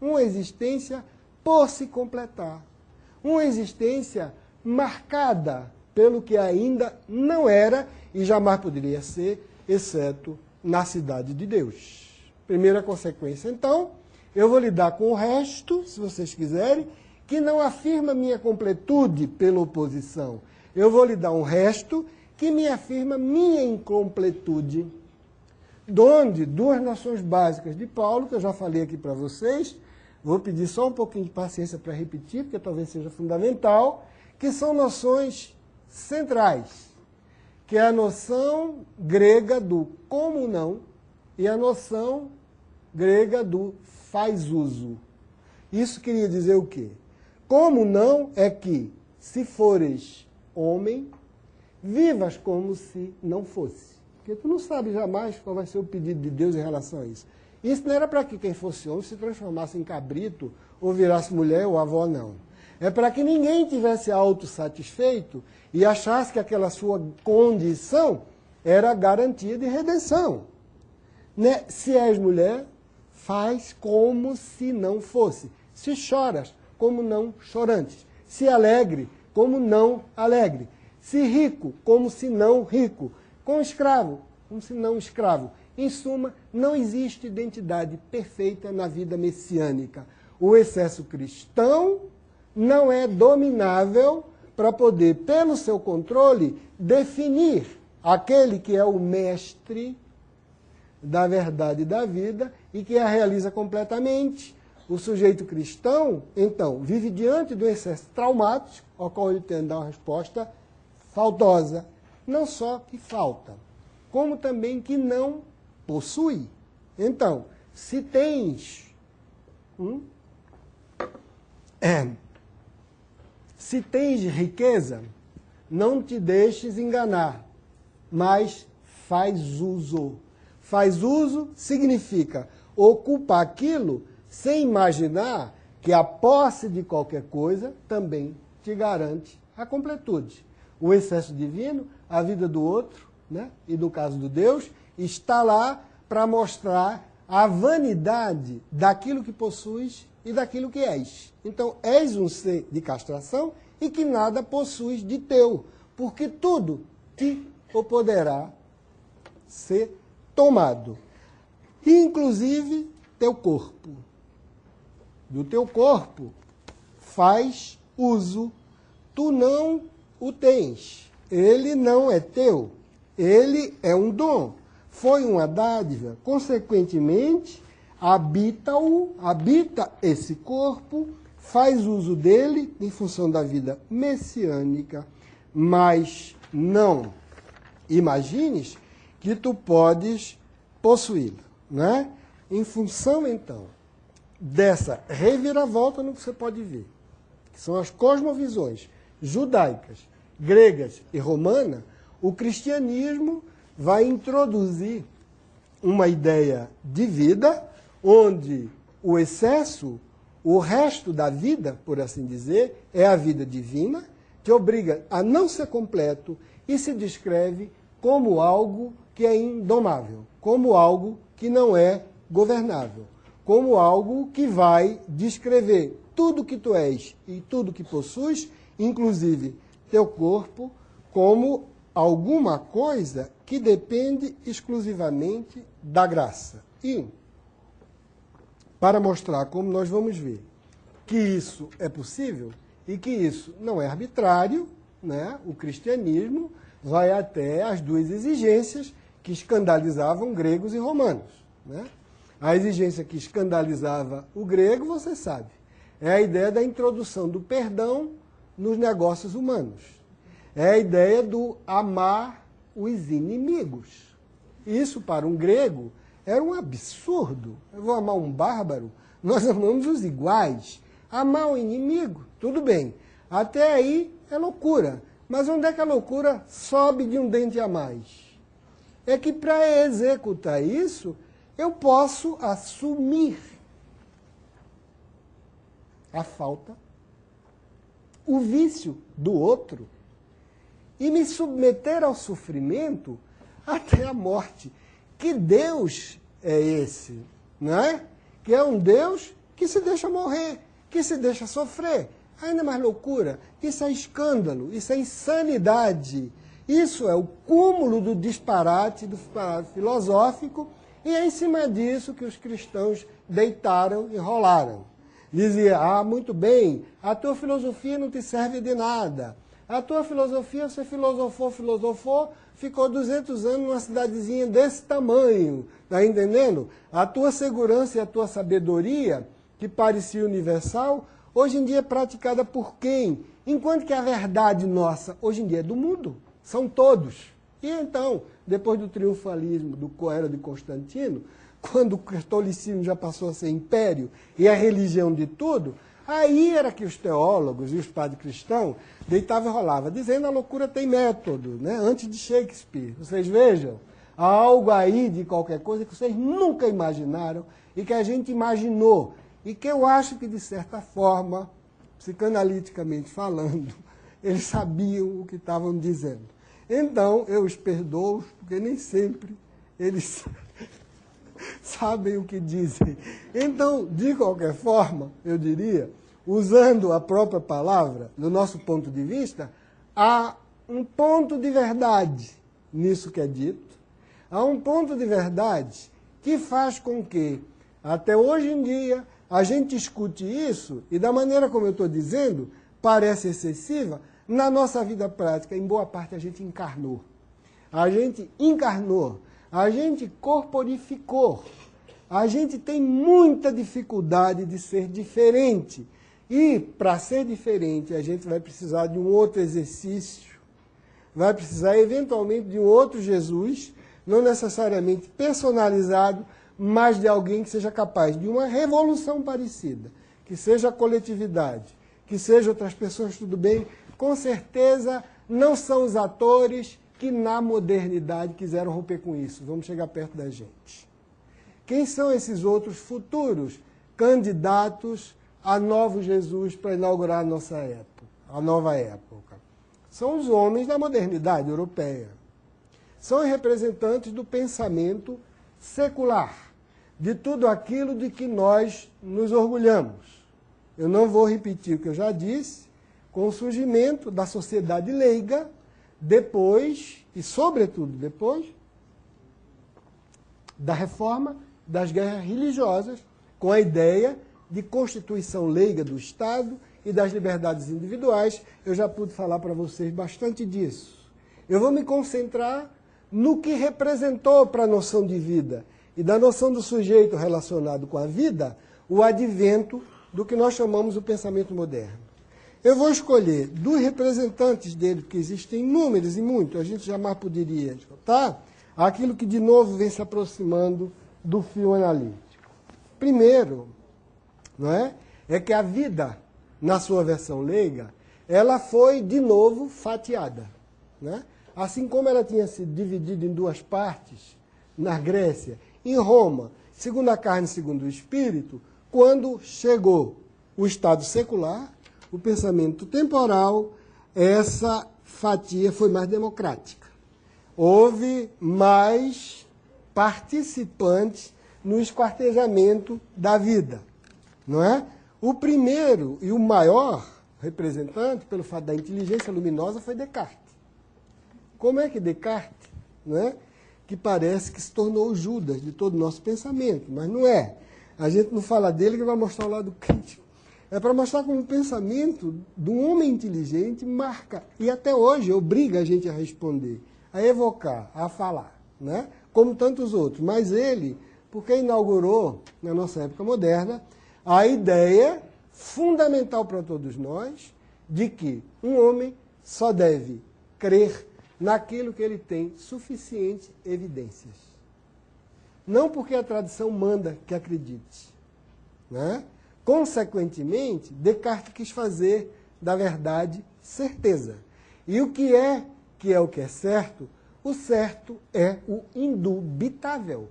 Uma existência por se completar. Uma existência marcada pelo que ainda não era e jamais poderia ser, exceto na cidade de Deus. Primeira consequência, então, eu vou lidar com o resto, se vocês quiserem, que não afirma minha completude pela oposição. Eu vou lhe dar um resto que me afirma minha incompletude. Donde duas noções básicas de Paulo, que eu já falei aqui para vocês, vou pedir só um pouquinho de paciência para repetir, porque talvez seja fundamental, que são noções centrais, que é a noção grega do como não e a noção grega do faz uso. Isso queria dizer o quê? Como não é que, se fores homem, vivas como se não fosse. Porque tu não sabe jamais qual vai ser o pedido de Deus em relação a isso. Isso não era para que quem fosse homem se transformasse em cabrito ou virasse mulher ou avó, não. É para que ninguém tivesse autossatisfeito e achasse que aquela sua condição era garantia de redenção. Né? Se és mulher, faz como se não fosse. Se choras, como não chorantes. Se alegre, como não alegre. Se rico, como se não rico. Com escravo, como se não escravo. Em suma, não existe identidade perfeita na vida messiânica. O excesso cristão não é dominável para poder, pelo seu controle, definir aquele que é o mestre da verdade e da vida e que a realiza completamente. O sujeito cristão, então, vive diante do excesso traumático, ao qual ele tem de dar uma resposta faltosa. Não só que falta, como também que não possui. Então, se tens... Se tens riqueza, não te deixes enganar, mas faz uso. Faz uso significa ocupar aquilo sem imaginar que a posse de qualquer coisa também te garante a completude. O excesso divino, a vida do outro, né? E no caso do Deus, está lá para mostrar a vanidade daquilo que possuis e daquilo que és. Então, és um ser de castração e que nada possuis de teu, porque tudo te poderá ser tomado, inclusive teu corpo. Do teu corpo faz uso, tu não o tens, ele não é teu, ele é um dom, foi uma dádiva, consequentemente, habita esse corpo, faz uso dele em função da vida messiânica, mas não imagines que tu podes possuí-lo, né? Em função, então, dessa reviravolta no que você pode ver, que são as cosmovisões judaicas, gregas e romana, o cristianismo vai introduzir uma ideia de vida onde o excesso, o resto da vida, por assim dizer, é a vida divina, que obriga a não ser completo e se descreve como algo que é indomável, como algo que não é governável, como algo que vai descrever tudo que tu és e tudo que possuis, inclusive teu corpo, como alguma coisa que depende exclusivamente da graça. E, para mostrar como nós vamos ver que isso é possível e que isso não é arbitrário, né? O cristianismo vai até as duas exigências que escandalizavam gregos e romanos, né? A exigência que escandalizava o grego, você sabe, é a ideia da introdução do perdão nos negócios humanos. É a ideia do amar os inimigos. Isso, para um grego, era um absurdo. Eu vou amar um bárbaro? Nós amamos os iguais. Amar o inimigo, tudo bem. Até aí é loucura. Mas onde é que a loucura sobe de um dente a mais? É que para executar isso, eu posso assumir a falta, o vício do outro e me submeter ao sofrimento até a morte. Que Deus é esse, não é? Que é um Deus que se deixa morrer, que se deixa sofrer. Ainda mais loucura. Isso é escândalo, isso é insanidade. Isso é o cúmulo do disparate filosófico, e é em cima disso que os cristãos deitaram e rolaram. Dizia, muito bem, a tua filosofia não te serve de nada. A tua filosofia, você filosofou, ficou 200 anos numa cidadezinha desse tamanho, tá entendendo? A tua segurança e a tua sabedoria, que parecia universal, hoje em dia é praticada por quem? Enquanto que a verdade nossa, hoje em dia, é do mundo. São todos. E então, depois do triunfalismo do Era de Constantino, quando o catolicismo já passou a ser império e a religião de tudo, aí era que os teólogos e os padres cristãos deitavam e rolavam, dizendo a loucura tem método, né? Antes de Shakespeare. Vocês vejam, há algo aí de qualquer coisa que vocês nunca imaginaram e que a gente imaginou. E que eu acho que, de certa forma, psicanaliticamente falando, eles sabiam o que estavam dizendo. Então, eu os perdoo, porque nem sempre eles sabem o que dizem. Então, de qualquer forma, eu diria, usando a própria palavra, do nosso ponto de vista, há um ponto de verdade nisso que é dito, há um ponto de verdade que faz com que, até hoje em dia, a gente discute isso e, da maneira como eu estou dizendo, parece excessiva. Na nossa vida prática, em boa parte, a gente encarnou. A gente encarnou. A gente corporificou. A gente tem muita dificuldade de ser diferente. E, para ser diferente, a gente vai precisar de um outro exercício. Vai precisar, eventualmente, de um outro Jesus, não necessariamente personalizado, mas de alguém que seja capaz de uma revolução parecida, que seja a coletividade, que seja outras pessoas, tudo bem. Com certeza, não são os atores que, na modernidade, quiseram romper com isso. Vamos chegar perto da gente. Quem são esses outros futuros candidatos a novo Jesus para inaugurar a nossa época, a nova época? São os homens da modernidade europeia. São representantes do pensamento secular, de tudo aquilo de que nós nos orgulhamos. Eu não vou repetir o que eu já disse, com o surgimento da sociedade leiga, depois, e sobretudo depois, da reforma das guerras religiosas, com a ideia de constituição leiga do Estado e das liberdades individuais. Eu já pude falar para vocês bastante disso. Eu vou me concentrar no que representou para a noção de vida e da noção do sujeito relacionado com a vida, o advento do que nós chamamos o pensamento moderno. Eu vou escolher dos representantes dele, porque existem inúmeros e muitos, a gente jamais poderia escutar, aquilo que de novo vem se aproximando do fio analítico. Primeiro, não é que a vida, na sua versão leiga, ela foi de novo fatiada. Né? Assim como ela tinha sido dividida em duas partes, na Grécia, em Roma, segundo a carne e segundo o espírito, quando chegou o Estado secular, o pensamento temporal, essa fatia foi mais democrática. Houve mais participantes no esquartejamento da vida. Não é? O primeiro e o maior representante, pelo fato da inteligência luminosa, foi Descartes. Como é que Descartes, não é? Que parece que se tornou o Judas de todo o nosso pensamento, mas não é. A gente não fala dele que vai mostrar o lado crítico. É para mostrar como o pensamento de um homem inteligente marca, e até hoje obriga a gente a responder, a evocar, a falar, né? Como tantos outros. Mas ele, porque inaugurou, na nossa época moderna, a ideia fundamental para todos nós de que um homem só deve crer naquilo que ele tem suficientes evidências. Não porque a tradição manda que acredite. Né? Consequentemente, Descartes quis fazer da verdade certeza. E o que é o que é certo? O certo é o indubitável.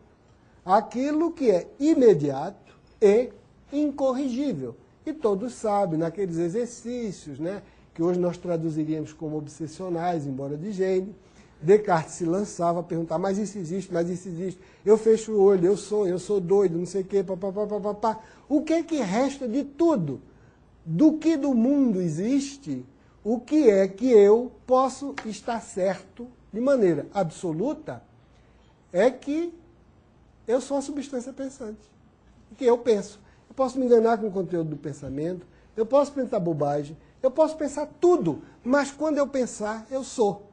Aquilo que é imediato e incorrigível. E todos sabem, naqueles exercícios, né, que hoje nós traduziríamos como obsessionais, embora de gênio, Descartes se lançava a perguntar, mas isso existe, mas isso existe. Eu fecho o olho, eu sonho, eu sou doido, não sei o quê, papapá. O que é que resta de tudo? Do que do mundo existe, o que é que eu posso estar certo de maneira absoluta é que eu sou uma substância pensante. Que eu penso. Eu posso me enganar com o conteúdo do pensamento, eu posso pensar bobagem, eu posso pensar tudo, mas quando eu pensar, eu sou.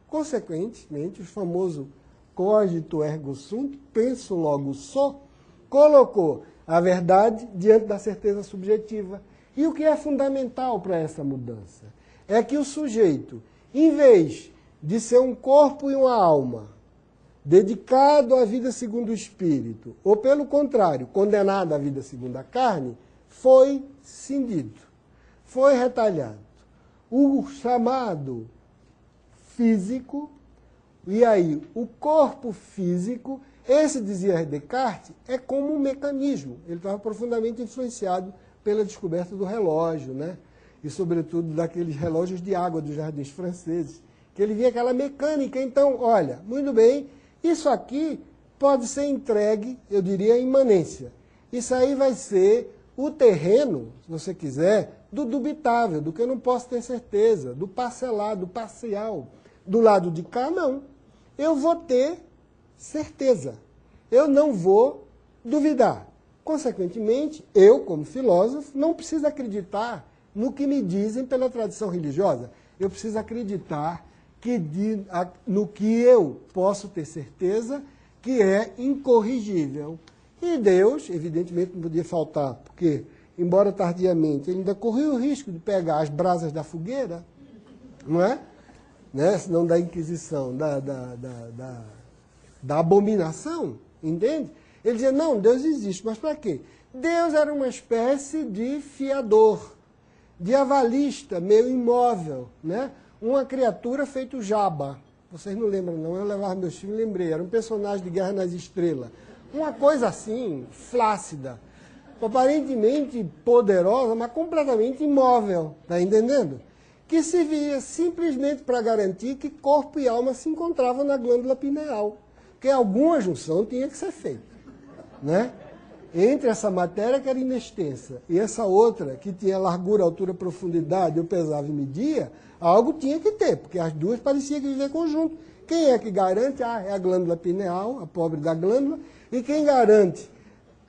Consequentemente, o famoso cogito ergo sum, penso logo sou, colocou a verdade diante da certeza subjetiva. E o que é fundamental para essa mudança é que o sujeito, em vez de ser um corpo e uma alma, dedicado à vida segundo o espírito, ou pelo contrário, condenado à vida segundo a carne, foi cindido, foi retalhado. O chamado físico, e aí o corpo físico, esse, dizia Descartes, é como um mecanismo. Ele estava profundamente influenciado pela descoberta do relógio, né? E sobretudo daqueles relógios de água dos jardins franceses, que ele via aquela mecânica. Então, olha, muito bem, isso aqui pode ser entregue, eu diria, em imanência. Isso aí vai ser o terreno, se você quiser, do dubitável, do que eu não posso ter certeza, do parcelado, do parcial. Do lado de cá, não. Eu vou ter certeza. Eu não vou duvidar. Consequentemente, eu, como filósofo, não preciso acreditar no que me dizem pela tradição religiosa. Eu preciso acreditar no que eu posso ter certeza que é incorrigível. E Deus, evidentemente, não podia faltar, porque, embora tardiamente, ele ainda correu o risco de pegar as brasas da fogueira, não é? Né? Senão da Inquisição, da abominação, entende? Ele dizia, não, Deus existe, mas para quê? Deus era uma espécie de fiador, de avalista, meio imóvel, né? Uma criatura feito Jabba. Vocês não lembram, não? Eu levava meus filhos, lembrei. Era um personagem de Guerra nas Estrelas. Uma coisa assim, flácida, aparentemente poderosa, mas completamente imóvel, tá entendendo? Que servia simplesmente para garantir que corpo e alma se encontravam na glândula pineal. Porque alguma junção tinha que ser feita, né? Entre essa matéria que era inextensa e essa outra que tinha largura, altura, profundidade, eu pesava e media, algo tinha que ter, porque as duas pareciam que viver conjunto. Quem é que garante? É a glândula pineal, a pobre da glândula, e quem garante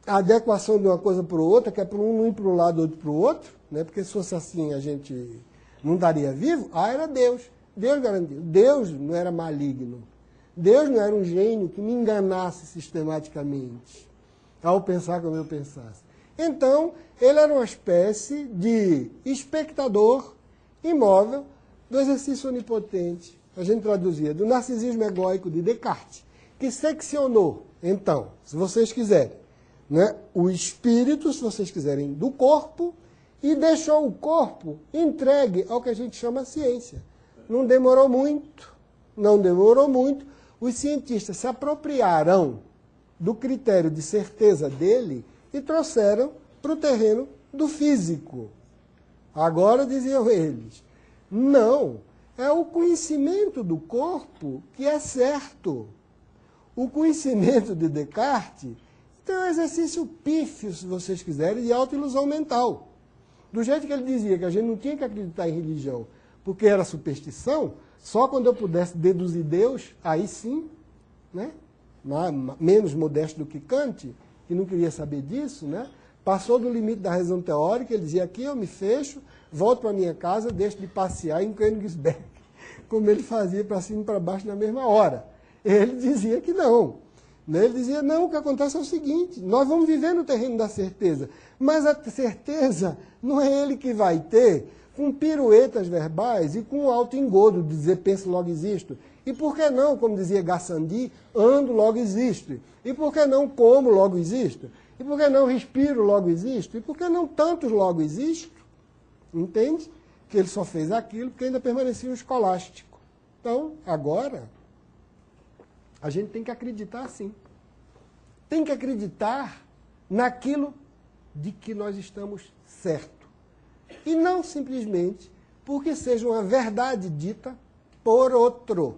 a adequação de uma coisa para outra, que é para um não ir para um lado, outro para o outro, né? Porque se fosse assim a gente não estaria vivo, era Deus. Deus garantiu. Deus não era maligno. Deus não era um gênio que me enganasse sistematicamente ao pensar como eu pensasse. Então, ele era uma espécie de espectador imóvel do exercício onipotente. A gente traduzia do narcisismo egóico de Descartes, que seccionou, então, se vocês quiserem, né, o espírito, se vocês quiserem, do corpo, e deixou o corpo entregue ao que a gente chama ciência. Não demorou muito, os cientistas se apropriaram do critério de certeza dele e trouxeram para o terreno do físico. Agora, diziam eles, não, é o conhecimento do corpo que é certo. O conhecimento de Descartes então, é um exercício pífio, se vocês quiserem, de autoilusão mental. Do jeito que ele dizia que a gente não tinha que acreditar em religião, porque era superstição, só quando eu pudesse deduzir Deus, aí sim, né? Menos modesto do que Kant, que não queria saber disso, né? Passou do limite da razão teórica, ele dizia, aqui eu me fecho, volto para minha casa, deixo de passear em Königsberg, como ele fazia para cima e para baixo na mesma hora. Ele dizia que não. Ele dizia, não, o que acontece é o seguinte, nós vamos viver no terreno da certeza, mas a certeza não é ele que vai ter com piruetas verbais e com auto-engodo de dizer penso logo existo. E por que não, como dizia Gassendi, ando logo existo? E por que não como logo existo? E por que não respiro logo existo? E por que não tantos logo existo? Entende? Que ele só fez aquilo porque ainda permanecia um escolástico. Então, agora, a gente tem que acreditar assim. Tem que acreditar naquilo de que nós estamos certos. E não simplesmente porque seja uma verdade dita por outro.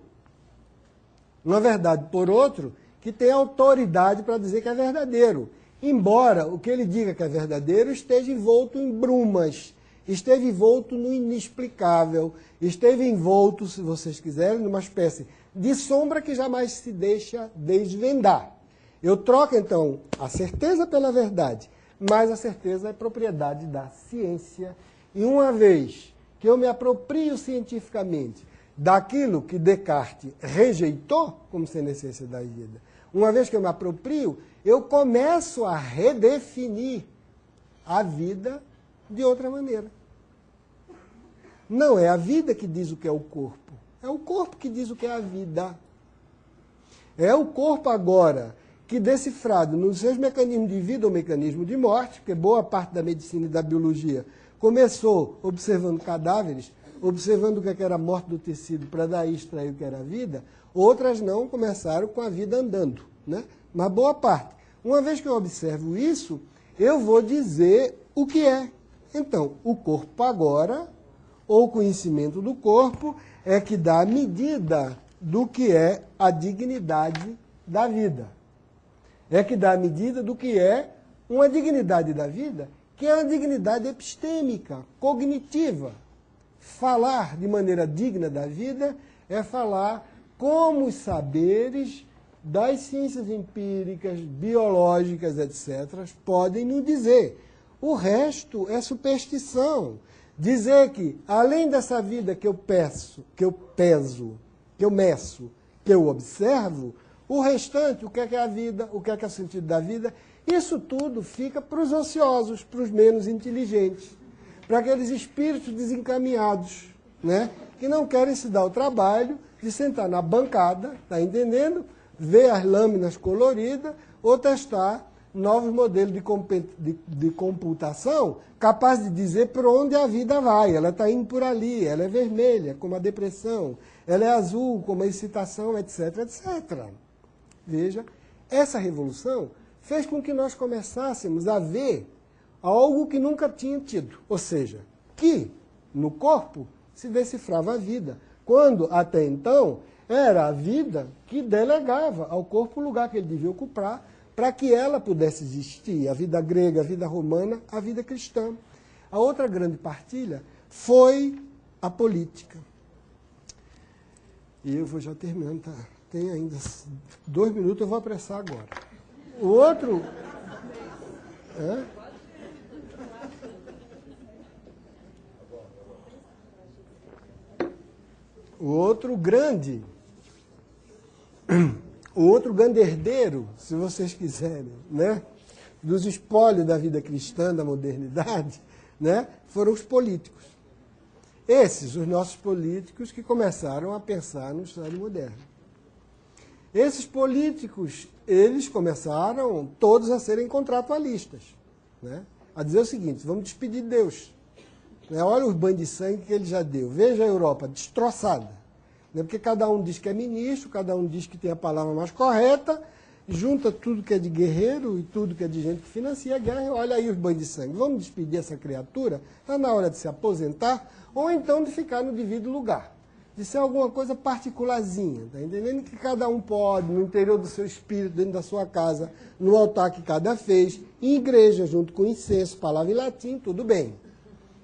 Uma verdade por outro que tem autoridade para dizer que é verdadeiro. Embora o que ele diga que é verdadeiro esteja envolto em brumas, esteve envolto no inexplicável, esteve envolto, se vocês quiserem, numa espécie de sombra que jamais se deixa desvendar. Eu troco, então, a certeza pela verdade, mas a certeza é propriedade da ciência. E uma vez que eu me aproprio cientificamente daquilo que Descartes rejeitou como sendo a essência da vida, uma vez que eu me aproprio, eu começo a redefinir a vida de outra maneira. Não é a vida que diz o que é o corpo, é o corpo que diz o que é a vida. É o corpo agora que, decifrado nos seus mecanismos de vida ou mecanismo de morte, porque boa parte da medicina e da biologia começou observando cadáveres, observando o que era a morte do tecido para daí extrair o que era a vida, outras não começaram com a vida andando, né? Mas boa parte. Uma vez que eu observo isso, eu vou dizer o que é. Então, o corpo agora, ou o conhecimento do corpo, é que dá a medida do que é a dignidade da vida. É que dá a medida do que é uma dignidade da vida, que é uma dignidade epistêmica, cognitiva. Falar de maneira digna da vida é falar como os saberes das ciências empíricas, biológicas, etc., podem nos dizer. O resto é superstição. Dizer que, além dessa vida que eu peço, que eu peso, que eu meço, que eu observo, o restante, o que é a vida, o que é o sentido da vida, isso tudo fica para os ociosos, para os menos inteligentes, para aqueles espíritos desencaminhados, né, que não querem se dar o trabalho de sentar na bancada, está entendendo? Ver as lâminas coloridas ou testar novos modelos de computação capazes de dizer por onde a vida vai. Ela está indo por ali, ela é vermelha, como a depressão, ela é azul, como a excitação, etc, etc. Veja, essa revolução fez com que nós começássemos a ver algo que nunca tinha tido. Ou seja, que no corpo se decifrava a vida, quando até então era a vida que delegava ao corpo o lugar que ele devia ocupar para que ela pudesse existir. A vida grega, a vida romana, a vida cristã. A outra grande partilha foi a política. E eu vou já terminando, tá? Tem ainda 2 minutos, eu vou apressar agora. O outro... O outro grande herdeiro, se vocês quiserem, né, dos espólios da vida cristã, da modernidade, né, foram os políticos. Esses, os nossos políticos que começaram a pensar no Estado moderno. Esses políticos, eles começaram todos a serem contratualistas, né, a dizer o seguinte: vamos despedir de Deus. Olha os banhos de sangue que ele já deu. Veja a Europa destroçada. Porque cada um diz que é ministro, cada um diz que tem a palavra mais correta, junta tudo que é de guerreiro e tudo que é de gente que financia a guerra. Olha aí os banhos de sangue. Vamos despedir essa criatura? Está na hora de se aposentar ou então de ficar no devido lugar. De ser alguma coisa particularzinha. Está entendendo? Que cada um pode, no interior do seu espírito, dentro da sua casa, no altar que cada fez, em igreja, junto com incenso, palavra em latim, tudo bem.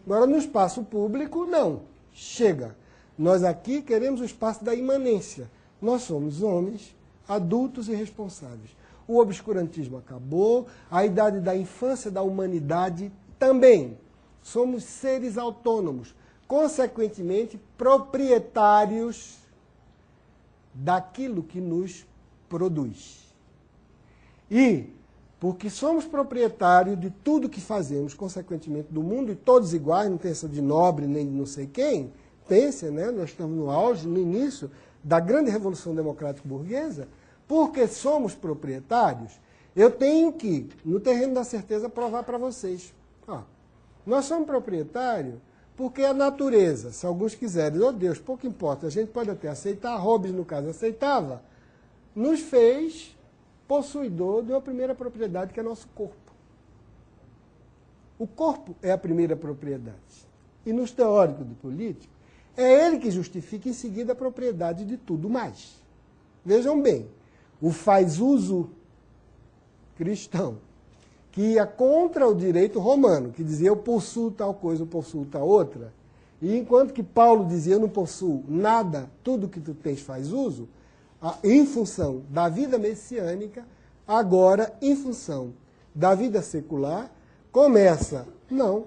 Agora, no espaço público, não. Chega. Nós aqui queremos o espaço da imanência. Nós somos homens adultos e responsáveis. O obscurantismo acabou, a idade da infância da humanidade também. Somos seres autônomos, consequentemente proprietários daquilo que nos produz. E porque somos proprietários de tudo que fazemos, consequentemente, do mundo, e todos iguais, não tem essa de nobre nem de não sei quem. Pense, né? Nós estamos no auge, no início da grande Revolução Democrática Burguesa. Porque somos proprietários, eu tenho que, no terreno da certeza, provar para vocês. Nós somos proprietários porque a natureza, se alguns quiserem, oh Deus, pouco importa, a gente pode até aceitar, Hobbes, no caso, aceitava, nos fez possuidor de uma primeira propriedade, que é nosso corpo. O corpo é a primeira propriedade. E nos teóricos do político, é ele que justifica em seguida a propriedade de tudo mais. Vejam bem, o faz uso cristão, que ia contra o direito romano, que dizia eu possuo tal coisa, eu possuo tal outra, e enquanto que Paulo dizia eu não possuo nada, tudo que tu tens faz uso, em função da vida messiânica, agora, em função da vida secular, começa, não,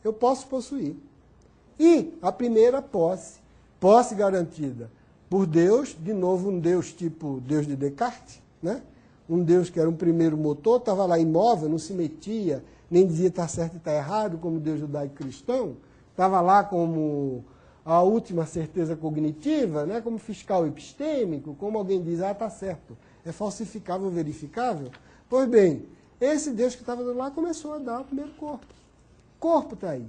eu posso possuir. E a primeira posse garantida por Deus, de novo um Deus tipo Deus de Descartes, né? Um Deus que era um primeiro motor, estava lá imóvel, não se metia, nem dizia está certo e está errado, como Deus judaico-cristão, estava lá como a última certeza cognitiva, né? Como fiscal epistêmico, como alguém diz, está certo, é falsificável, verificável. Pois bem, esse Deus que estava lá começou a dar o primeiro corpo. O corpo está aí.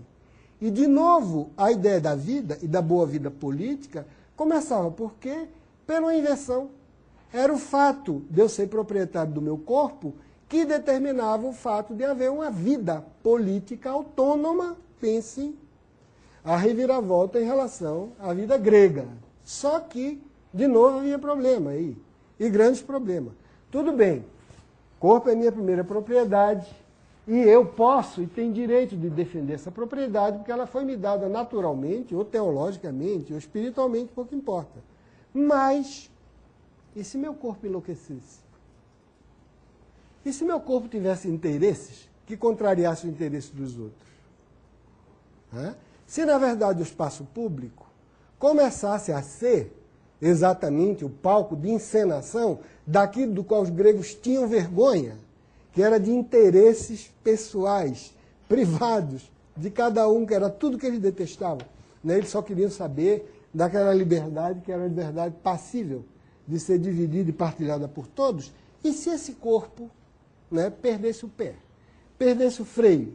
E, de novo, a ideia da vida e da boa vida política começava por quê? Pela inversão. Era o fato de eu ser proprietário do meu corpo que determinava o fato de haver uma vida política autônoma, pense, a reviravolta em relação à vida grega. Só que, de novo, havia problema aí, e grandes problemas. Tudo bem, corpo é minha primeira propriedade, e eu posso e tenho direito de defender essa propriedade, porque ela foi me dada naturalmente, ou teologicamente, ou espiritualmente, pouco importa. Mas E se meu corpo enlouquecesse? E se meu corpo tivesse interesses que contrariassem o interesse dos outros? Se, na verdade, o espaço público começasse a ser exatamente o palco de encenação daquilo do qual os gregos tinham vergonha, que era de interesses pessoais, privados, de cada um, que era tudo que eles detestavam. Eles só queriam saber daquela liberdade, que era a liberdade passível de ser dividida e partilhada por todos. E se esse corpo perdesse o pé, perdesse o freio,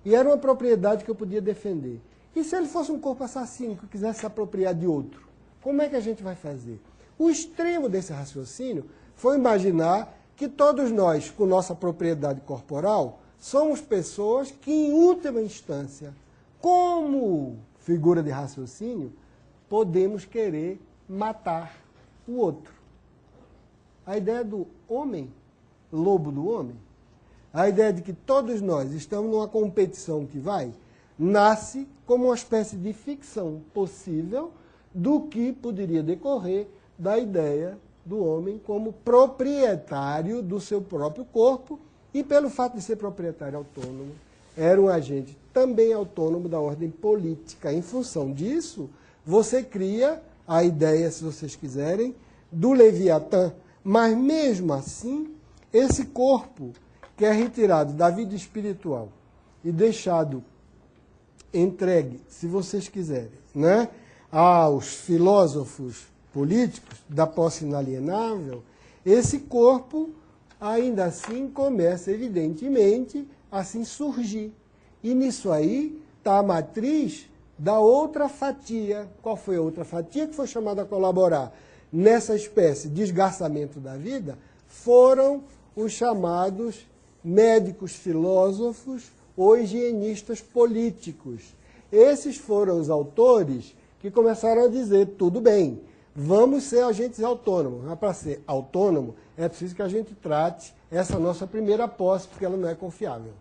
e era uma propriedade que eu podia defender? E se ele fosse um corpo assassino que quisesse se apropriar de outro? Como é que a gente vai fazer? O extremo desse raciocínio foi imaginar que todos nós, com nossa propriedade corporal, somos pessoas que, em última instância, como figura de raciocínio, podemos querer matar o outro. A ideia do homem, lobo do homem, a ideia de que todos nós estamos numa competição que vai, nasce como uma espécie de ficção possível do que poderia decorrer da ideia do homem como proprietário do seu próprio corpo e, pelo fato de ser proprietário autônomo, era um agente também autônomo da ordem política. Em função disso, você cria a ideia, se vocês quiserem, do Leviatã. Mas, mesmo assim, esse corpo que é retirado da vida espiritual e deixado entregue, se vocês quiserem, aos filósofos políticos da posse inalienável, esse corpo, ainda assim, começa, evidentemente, a se surgir. E nisso aí está a matriz da outra fatia. Qual foi a outra fatia que foi chamada a colaborar nessa espécie de esgarçamento da vida? Foram os chamados médicos filósofos ou higienistas políticos. Esses foram os autores que começaram a dizer, tudo bem, vamos ser agentes autônomos. Mas para ser autônomo, é preciso que a gente trate essa nossa primeira posse, porque ela não é confiável.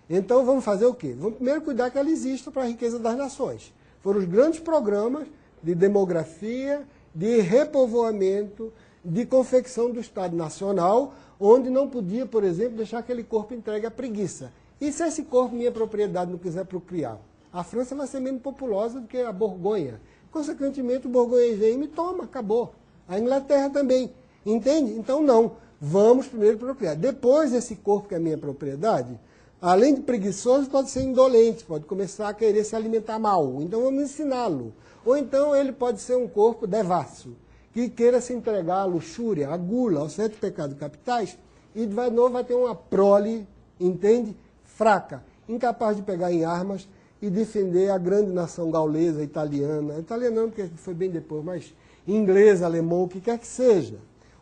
Então vamos fazer o quê? Vamos primeiro cuidar que ela exista para a riqueza das nações. Foram os grandes programas de demografia, de repovoamento, de confecção do Estado Nacional, onde não podia, por exemplo, deixar aquele corpo entregue à preguiça. E se esse corpo, minha propriedade, não quiser procriar? A França vai ser menos populosa do que a Borgonha. Consequentemente, o Borgonha-Gême toma, acabou. A Inglaterra também. Entende? Então, não. Vamos primeiro procriar. Depois, esse corpo que é minha propriedade, além de preguiçoso, pode ser indolente, pode começar a querer se alimentar mal. Então, vamos ensiná-lo. Ou então, ele pode ser um corpo devasso, que queira se entregar à luxúria, à gula, aos 7 pecados capitais, e de novo vai ter uma prole, entende? Fraca, incapaz de pegar em armas e defender a grande nação gaulesa, italiana não, porque foi bem depois, mas inglês, alemão, o que quer que seja.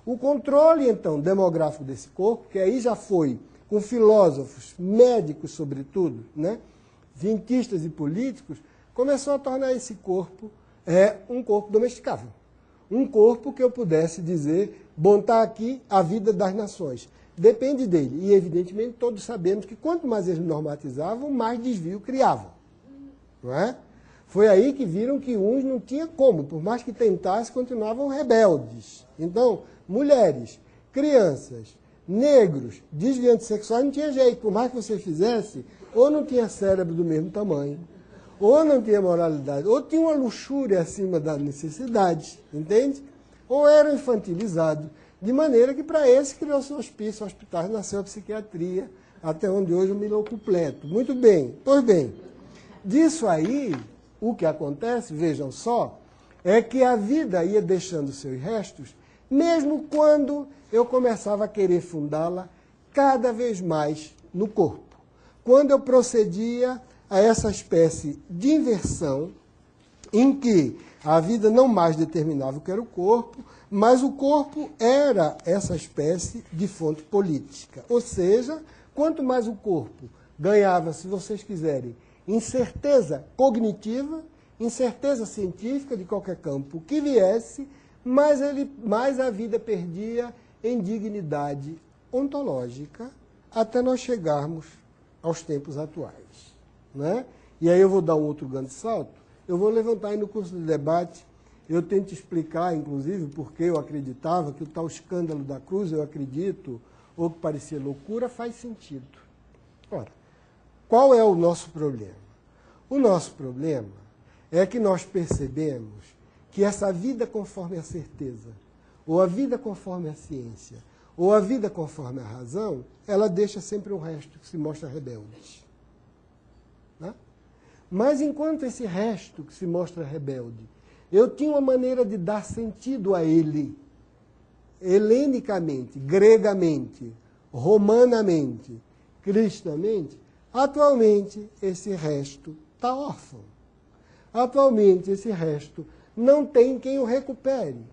O controle, então, demográfico desse corpo, que aí já foi com filósofos, médicos, sobretudo, cientistas e políticos, começou a tornar esse corpo um corpo domesticável. Um corpo que eu pudesse dizer, bom, está aqui a vida das nações. Depende dele. E, evidentemente, todos sabemos que quanto mais eles normatizavam, mais desvio criavam. Não é? Foi aí que viram que uns não tinha como, por mais que tentassem, continuavam rebeldes. Então, mulheres, crianças, negros, desviantes sexuais, não tinha jeito. Por mais que você fizesse, ou não tinha cérebro do mesmo tamanho, ou não tinha moralidade, ou tinha uma luxúria acima da necessidade, entende? Ou era infantilizado, de maneira que para esse criou-se o hospício, hospitais, nasceu a psiquiatria, até onde hoje eu me completo. Muito bem, pois bem, disso aí, o que acontece, vejam só, é que a vida ia deixando seus restos, mesmo quando eu começava a querer fundá-la cada vez mais no corpo. Quando eu procedia a essa espécie de inversão em que a vida não mais determinava o que era o corpo, mas o corpo era essa espécie de fonte política. Ou seja, quanto mais o corpo ganhava, se vocês quiserem, incerteza cognitiva, incerteza científica de qualquer campo que viesse, mais a vida perdia em dignidade ontológica até nós chegarmos aos tempos atuais. E aí eu vou dar um outro grande salto. Eu vou levantar aí no curso de debate Eu tento explicar, inclusive, porque eu acreditava que o tal escândalo da cruz, eu acredito, ou que parecia loucura, faz sentido. Ora, qual é o nosso problema? O nosso problema é que nós percebemos que essa vida conforme a certeza, ou a vida conforme a ciência, ou a vida conforme a razão, ela deixa sempre o resto que se mostra rebelde. Né? Mas enquanto esse resto que se mostra rebelde, eu tinha uma maneira de dar sentido a ele, helenicamente, gregamente, romanamente, cristamente, atualmente esse resto está órfão. Atualmente esse resto não tem quem o recupere.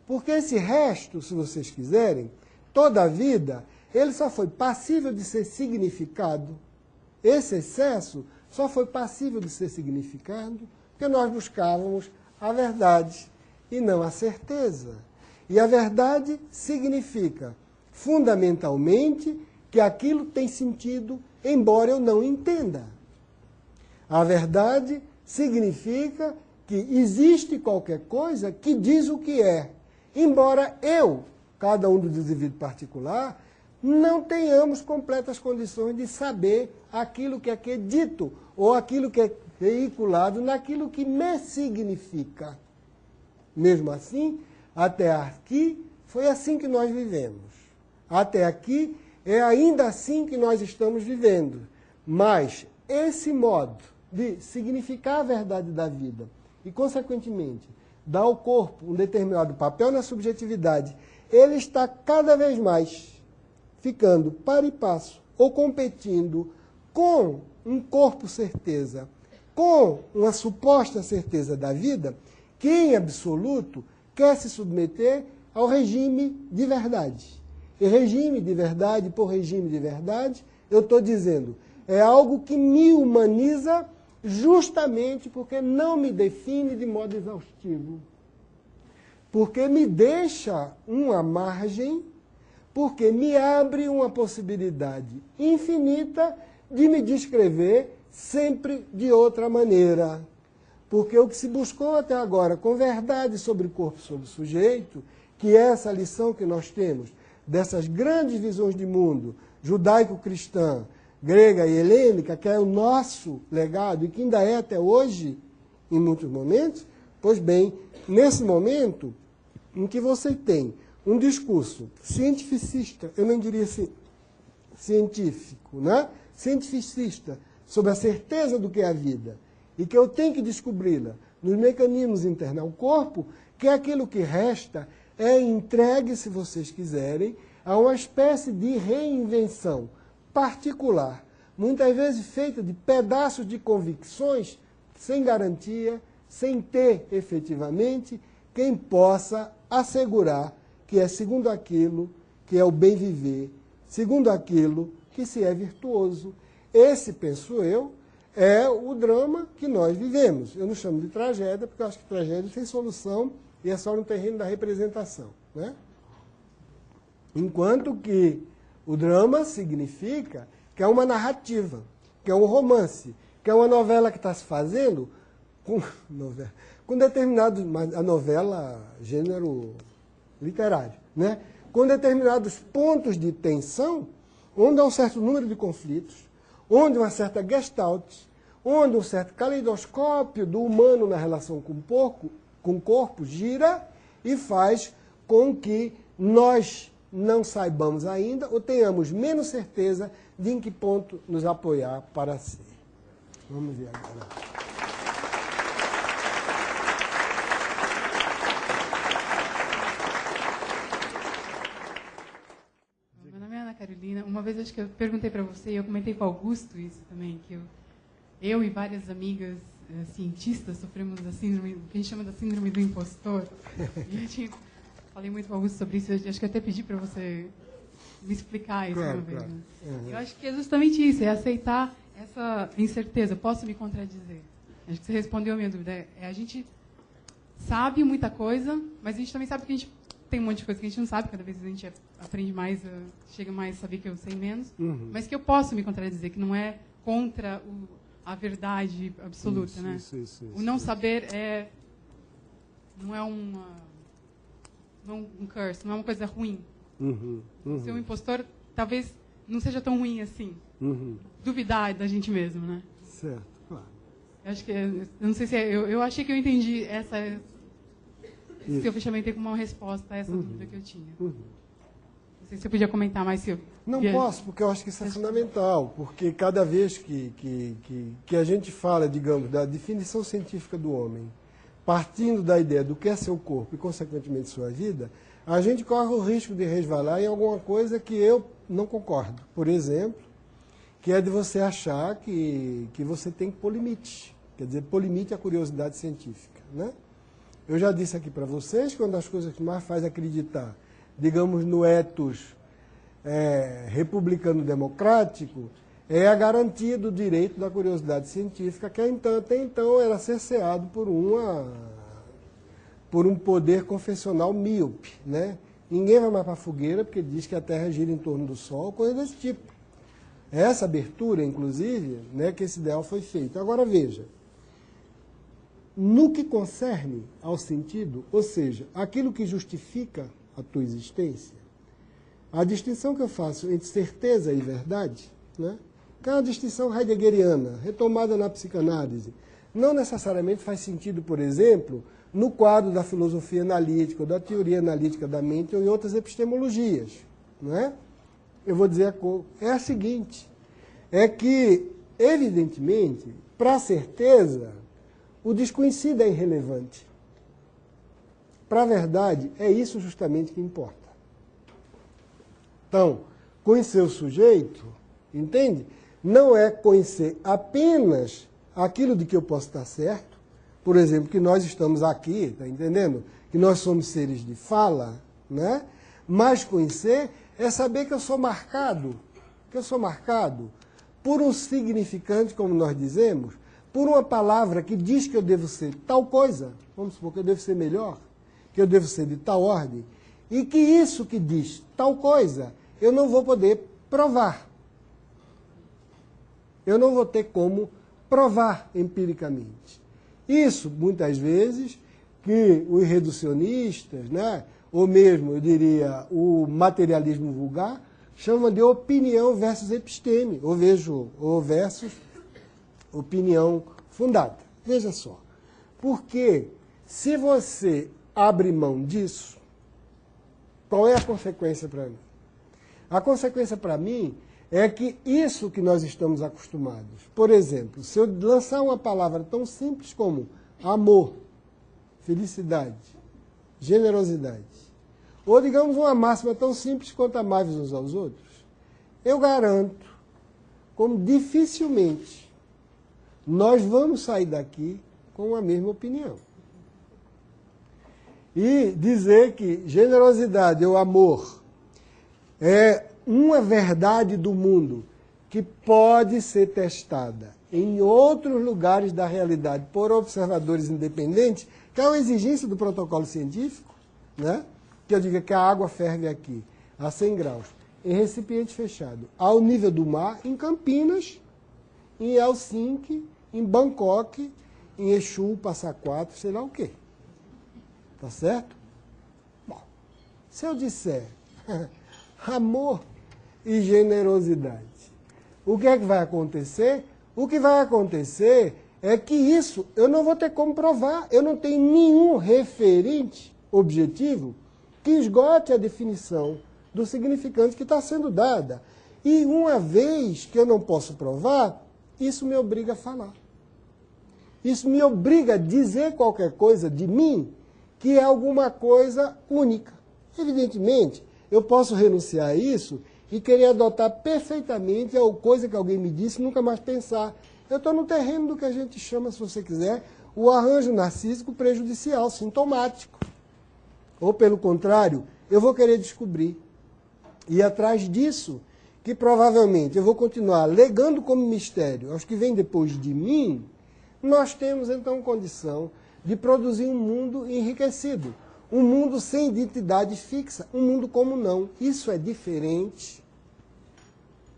Porque esse resto, se vocês quiserem, toda a vida, ele só foi passível de ser significado. Esse excesso só foi passível de ser significado porque nós buscávamos a verdade e não a certeza. E a verdade significa, fundamentalmente, que aquilo tem sentido, embora eu não entenda. A verdade significa que existe qualquer coisa que diz o que é, embora eu, cada um do indivíduo particular, não tenhamos completas condições de saber aquilo que é dito ou aquilo que é veiculado naquilo que me significa. Mesmo assim, até aqui foi assim que nós vivemos. Até aqui é ainda assim que nós estamos vivendo. Mas esse modo de significar a verdade da vida e, consequentemente, dar ao corpo um determinado papel na subjetividade, ele está cada vez mais ficando par e passo ou competindo com um corpo certeza, com uma suposta certeza da vida, que em absoluto quer se submeter ao regime de verdade. E regime de verdade por regime de verdade, eu estou dizendo, é algo que me humaniza justamente porque não me define de modo exaustivo. Porque me deixa uma margem, porque me abre uma possibilidade infinita de me descrever sempre de outra maneira. Porque o que se buscou até agora com verdade sobre o corpo, sobre o sujeito, que é essa lição que nós temos dessas grandes visões de mundo, judaico-cristã, grega e helênica, que é o nosso legado e que ainda é até hoje, em muitos momentos, pois bem, nesse momento em que você tem um discurso cientificista, eu não diria científico, né? Cientificista, sobre a certeza do que é a vida, e que eu tenho que descobri-la nos mecanismos internos ao corpo, que aquilo que resta é entregue, se vocês quiserem, a uma espécie de reinvenção particular, muitas vezes feita de pedaços de convicções sem garantia, sem ter efetivamente quem possa assegurar que é segundo aquilo que é o bem viver, segundo aquilo que se é virtuoso. Esse, penso eu, é o drama que nós vivemos. Eu não chamo de tragédia, porque eu acho que tragédia tem solução e é só no terreno da representação, né? Enquanto que o drama significa que é uma narrativa, que é um romance, que é uma novela que está se fazendo com determinados... A novela, gênero literário, né? Com determinados pontos de tensão, onde há um certo número de conflitos, onde uma certa gestalt, onde um certo caleidoscópio do humano na relação com o corpo gira e faz com que nós não saibamos ainda ou tenhamos menos certeza de em que ponto nos apoiar para ser. Vamos ver agora. Meu nome é Ana Carolina. Uma vez acho que eu perguntei para você, e eu comentei com o Augusto isso também, que eu e várias amigas cientistas sofremos da síndrome, que a gente chama da síndrome do impostor. E eu falei muito com o Augusto sobre isso, acho que eu até pedi para você me explicar isso uma vez. Né? Eu acho que é justamente isso, é aceitar essa incerteza. Posso me contradizer? Acho que você respondeu a minha dúvida. A gente sabe muita coisa, mas a gente também sabe que a gente tem um monte de coisa que a gente não sabe, cada vez a gente aprende mais, chega mais a saber que eu sei menos, mas que eu posso me contradizer, que não é contra a verdade absoluta, né? Isso, o não saber não é um curse, não é uma coisa ruim. Ser um impostor talvez não seja tão ruim assim. Duvidar da gente mesmo, né? Certo, claro. Eu acho que, eu não sei se eu achei que eu entendi essa, se eu fechamento com uma resposta a essa dúvida que eu tinha. Não sei se você podia comentar mais. Se eu Não posso, porque eu acho que isso é fundamental, porque cada vez que a gente fala, digamos, da definição científica do homem, partindo da ideia do que é seu corpo e, consequentemente, sua vida, a gente corre o risco de resvalar em alguma coisa que eu não concordo. Por exemplo, que é de você achar que você tem que pôr limite. Quer dizer, pôr limite à curiosidade científica, né? Eu já disse aqui para vocês que uma das coisas que mais faz acreditar, digamos, no ethos republicano-democrático, é a garantia do direito da curiosidade científica, que até então era cerceado por um poder confessional míope, né? Ninguém vai mais para a fogueira porque diz que a Terra gira em torno do Sol, coisa desse tipo. Essa abertura, inclusive, né, que esse ideal foi feito. Agora veja, no que concerne ao sentido, ou seja, aquilo que justifica a tua existência, a distinção que eu faço entre certeza e verdade, né, que é uma distinção heideggeriana, retomada na psicanálise, não necessariamente faz sentido, por exemplo, no quadro da filosofia analítica, ou da teoria analítica da mente, ou em outras epistemologias, não é? Eu vou dizer a seguinte, é que, evidentemente, para a certeza, o desconhecido é irrelevante. Para a verdade, é isso justamente que importa. Então, conhecer o sujeito, entende? Não é conhecer apenas aquilo de que eu posso estar certo, por exemplo, que nós estamos aqui, está entendendo? Que nós somos seres de fala, né? Mas conhecer é saber que eu sou marcado por um significante, como nós dizemos, por uma palavra que diz que eu devo ser tal coisa, vamos supor que eu devo ser melhor, que eu devo ser de tal ordem, e que isso que diz tal coisa, eu não vou poder provar. Eu não vou ter como provar empiricamente. Isso, muitas vezes, que os reducionistas, né, ou mesmo, eu diria, o materialismo vulgar, chama de opinião versus episteme, ou versus opinião fundada. Veja só, porque se você abre mão disso, qual é a consequência para mim? A consequência para mim é que isso que nós estamos acostumados, por exemplo, se eu lançar uma palavra tão simples como amor, felicidade, generosidade, ou digamos uma máxima tão simples quanto amáveis uns aos outros, eu garanto, como dificilmente nós vamos sair daqui com a mesma opinião. E dizer que generosidade ou amor é uma verdade do mundo que pode ser testada em outros lugares da realidade por observadores independentes, que é uma exigência do protocolo científico, né? Que eu diga que a água ferve aqui a 100 graus, em recipiente fechado, ao nível do mar, em Campinas, em Helsinki, em Bangkok, em Exu, Passa Quatro, sei lá o quê. Tá certo? Bom, se eu disser amor e generosidade, o que é que vai acontecer? O que vai acontecer é que isso eu não vou ter como provar. Eu não tenho nenhum referente objetivo que esgote a definição do significante que está sendo dada. E uma vez que eu não posso provar, isso me obriga a falar. Isso me obriga a dizer qualquer coisa de mim que é alguma coisa única. Evidentemente, eu posso renunciar a isso e querer adotar perfeitamente a coisa que alguém me disse e nunca mais pensar. Eu estou no terreno do que a gente chama, se você quiser, o arranjo narcísico prejudicial, sintomático. Ou, pelo contrário, eu vou querer descobrir. E atrás disso, que provavelmente eu vou continuar legando como mistério aos que vêm depois de mim, nós temos então condição de produzir um mundo enriquecido. Um mundo sem identidade fixa, um mundo como não. Isso é diferente.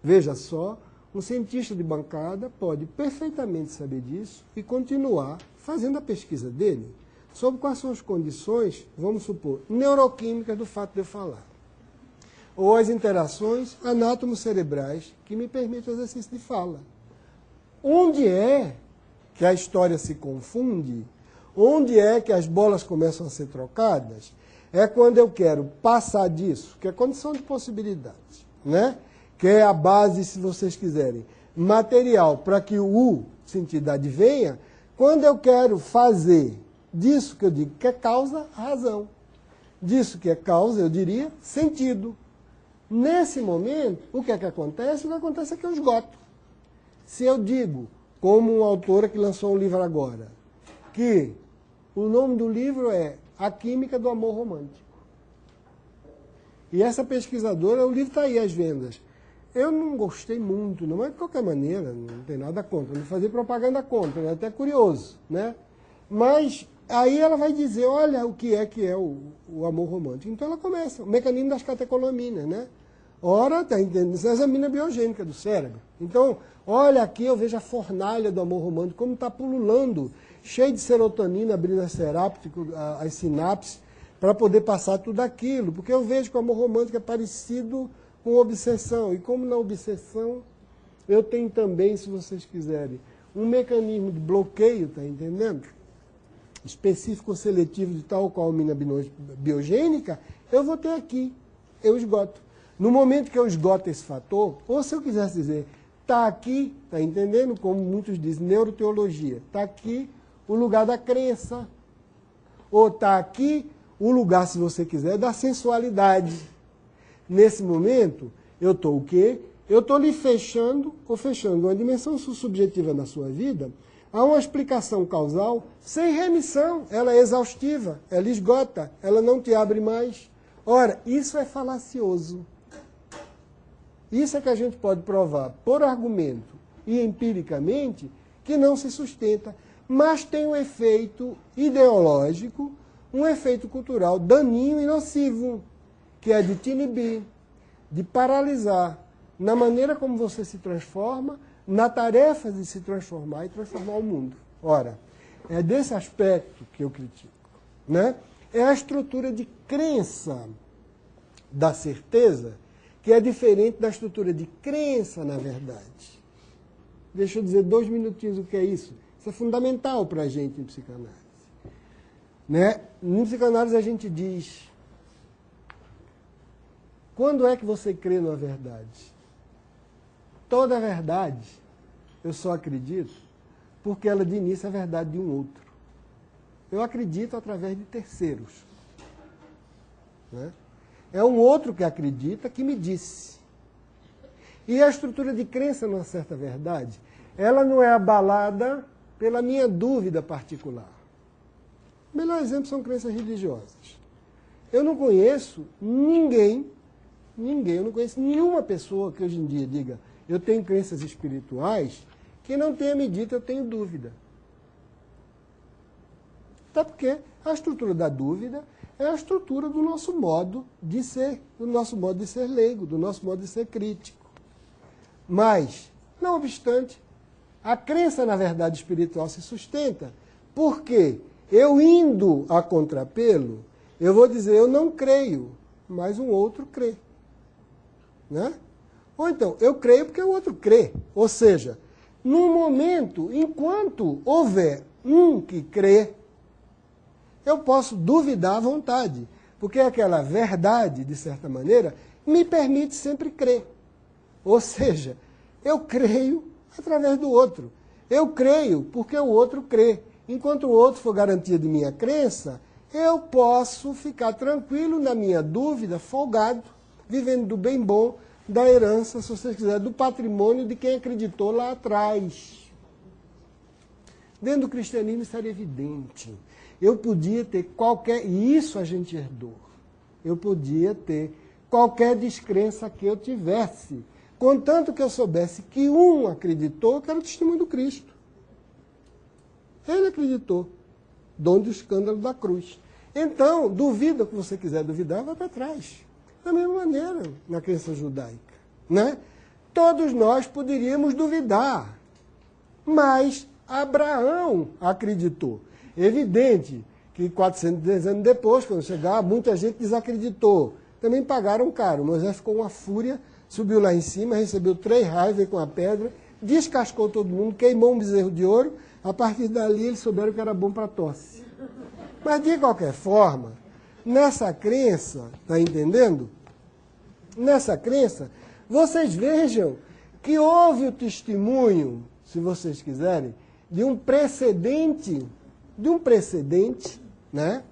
Veja só, um cientista de bancada pode perfeitamente saber disso e continuar fazendo a pesquisa dele, sobre quais são as condições, vamos supor, neuroquímicas do fato de eu falar. Ou as interações anátomo-cerebrais que me permitem o exercício de fala. Onde é que a história se confunde? Onde é que as bolas começam a ser trocadas? É quando eu quero passar disso, que é condição de possibilidades, né? Que é a base, se vocês quiserem, material para que o U, sentido advenha, quando eu quero fazer disso que eu digo que é causa, razão. Disso que é causa, eu diria, sentido. Nesse momento, o que é que acontece? O que acontece é que eu esgoto. Se eu digo, como uma autora que lançou um livro agora, que o nome do livro é A Química do Amor Romântico. E essa pesquisadora, o livro está aí às vendas. Eu não gostei muito, não, mas de qualquer maneira, não tem nada contra, não fazer propaganda contra, é até curioso, né? Mas aí ela vai dizer, olha o que é o amor romântico. Então ela começa, o mecanismo das catecolaminas, né? Ora, está entendendo? Isso é a mina biogênica do cérebro. Então, olha aqui, eu vejo a fornalha do amor romântico, como está pululando, cheio de serotonina, abrindo as sinapses, para poder passar tudo aquilo. Porque eu vejo que o amor romântico é parecido com obsessão. E como na obsessão, eu tenho também, se vocês quiserem, um mecanismo de bloqueio, está entendendo? Específico ou seletivo de tal qual mina biogênica, eu vou ter aqui, eu esgoto. No momento que eu esgoto esse fator, ou se eu quisesse dizer, está aqui, está entendendo? Como muitos dizem, neuroteologia, está aqui o lugar da crença. Ou está aqui o lugar, se você quiser, da sensualidade. Nesse momento, eu estou o quê? Eu estou lhe fechando uma dimensão subjetiva na sua vida, há uma explicação causal sem remissão. Ela é exaustiva, ela esgota, ela não te abre mais. Ora, isso é falacioso. Isso é que a gente pode provar por argumento e empiricamente que não se sustenta, mas tem um efeito ideológico, um efeito cultural daninho e nocivo, que é de te inibir, de paralisar na maneira como você se transforma, na tarefa de se transformar e transformar o mundo. Ora, é desse aspecto que eu critico, né? É a estrutura de crença da certeza que é diferente da estrutura de crença na verdade. Deixa eu dizer 2 minutinhos o que é isso. Isso é fundamental para a gente em psicanálise. Né? Em psicanálise a gente diz, quando é que você crê na verdade? Toda verdade, eu só acredito porque ela de início é a verdade de um outro. Eu acredito através de terceiros. Né? É um outro que acredita que me disse. E a estrutura de crença numa certa verdade, ela não é abalada pela minha dúvida particular. O melhor exemplo são crenças religiosas. Eu não conheço ninguém, eu não conheço nenhuma pessoa que hoje em dia diga eu tenho crenças espirituais que não tenha me dito eu tenho dúvida. Até porque a estrutura da dúvida é a estrutura do nosso modo de ser, do nosso modo de ser leigo, do nosso modo de ser crítico. Mas, não obstante, a crença na verdade espiritual se sustenta, porque eu indo a contrapelo, eu vou dizer eu não creio, mas um outro crê. Né? Ou então, eu creio porque o outro crê. Ou seja, no momento, enquanto houver um que crê, eu posso duvidar à vontade, porque aquela verdade, de certa maneira, me permite sempre crer. Ou seja, eu creio através do outro. Eu creio porque o outro crê. Enquanto o outro for garantia de minha crença, eu posso ficar tranquilo na minha dúvida, folgado, vivendo do bem bom, da herança, se vocês quiserem, do patrimônio de quem acreditou lá atrás. Dentro do cristianismo isso era evidente. Eu podia ter qualquer, e isso a gente herdou, eu podia ter qualquer descrença que eu tivesse, contanto que eu soubesse que um acreditou, que era o testemunho do Cristo. Ele acreditou, donde o escândalo da cruz. Então, duvida o que você quiser duvidar, vai para trás. Da mesma maneira, na crença judaica. Né? Todos nós poderíamos duvidar, mas Abraão acreditou. Evidente que que 410 anos depois, quando chegar, muita gente desacreditou. Também pagaram caro. Moisés ficou uma fúria, subiu lá em cima, recebeu 3 raios, veio com a pedra, descascou todo mundo, queimou um bezerro de ouro. A partir dali, eles souberam que era bom para tosse. Mas, de qualquer forma, nessa crença, está entendendo? Nessa crença, vocês vejam que houve o testemunho, se vocês quiserem, de um precedente, né,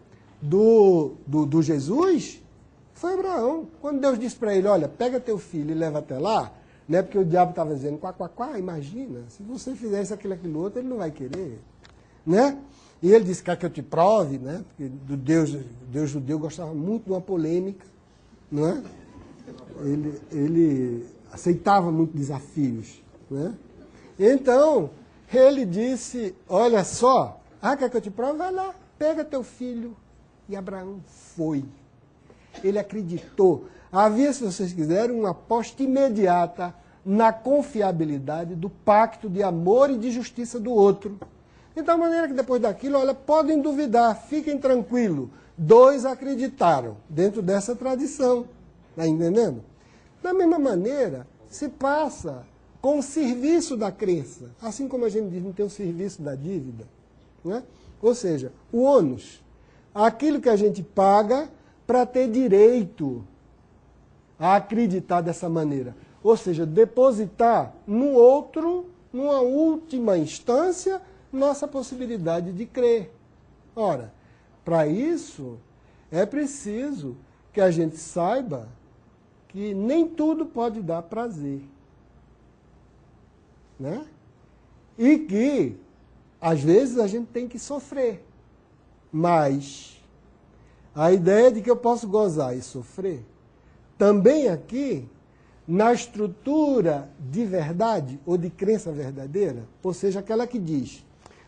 do Jesus, foi Abraão. Quando Deus disse para ele, olha, pega teu filho e leva até lá, né, porque o diabo estava dizendo, quá, imagina, se você fizer isso, aquilo, outro, ele não vai querer, né? E ele disse, quer que eu te prove, né? Porque do Deus judeu gostava muito de uma polêmica, não é? Ele aceitava muito desafios, né? Então, ele disse, olha só, quer que eu te prove? Vai lá, pega teu filho. E Abraão foi. Ele acreditou. Havia, se vocês quiserem, uma aposta imediata na confiabilidade do pacto de amor e de justiça do outro. De tal maneira que depois daquilo, olha, podem duvidar, fiquem tranquilos. 2 acreditaram dentro dessa tradição. Está entendendo? Da mesma maneira, se passa com o serviço da crença. Assim como a gente diz, não tem o serviço da dívida. Né? Ou seja, o ônus. Aquilo que a gente paga para ter direito a acreditar dessa maneira. Ou seja, depositar no outro, numa última instância, nossa possibilidade de crer. Ora, para isso, é preciso que a gente saiba que nem tudo pode dar prazer. Né? E que, às vezes, a gente tem que sofrer. Mas a ideia de que eu posso gozar e sofrer, também aqui, na estrutura de verdade ou de crença verdadeira, ou seja, aquela que diz,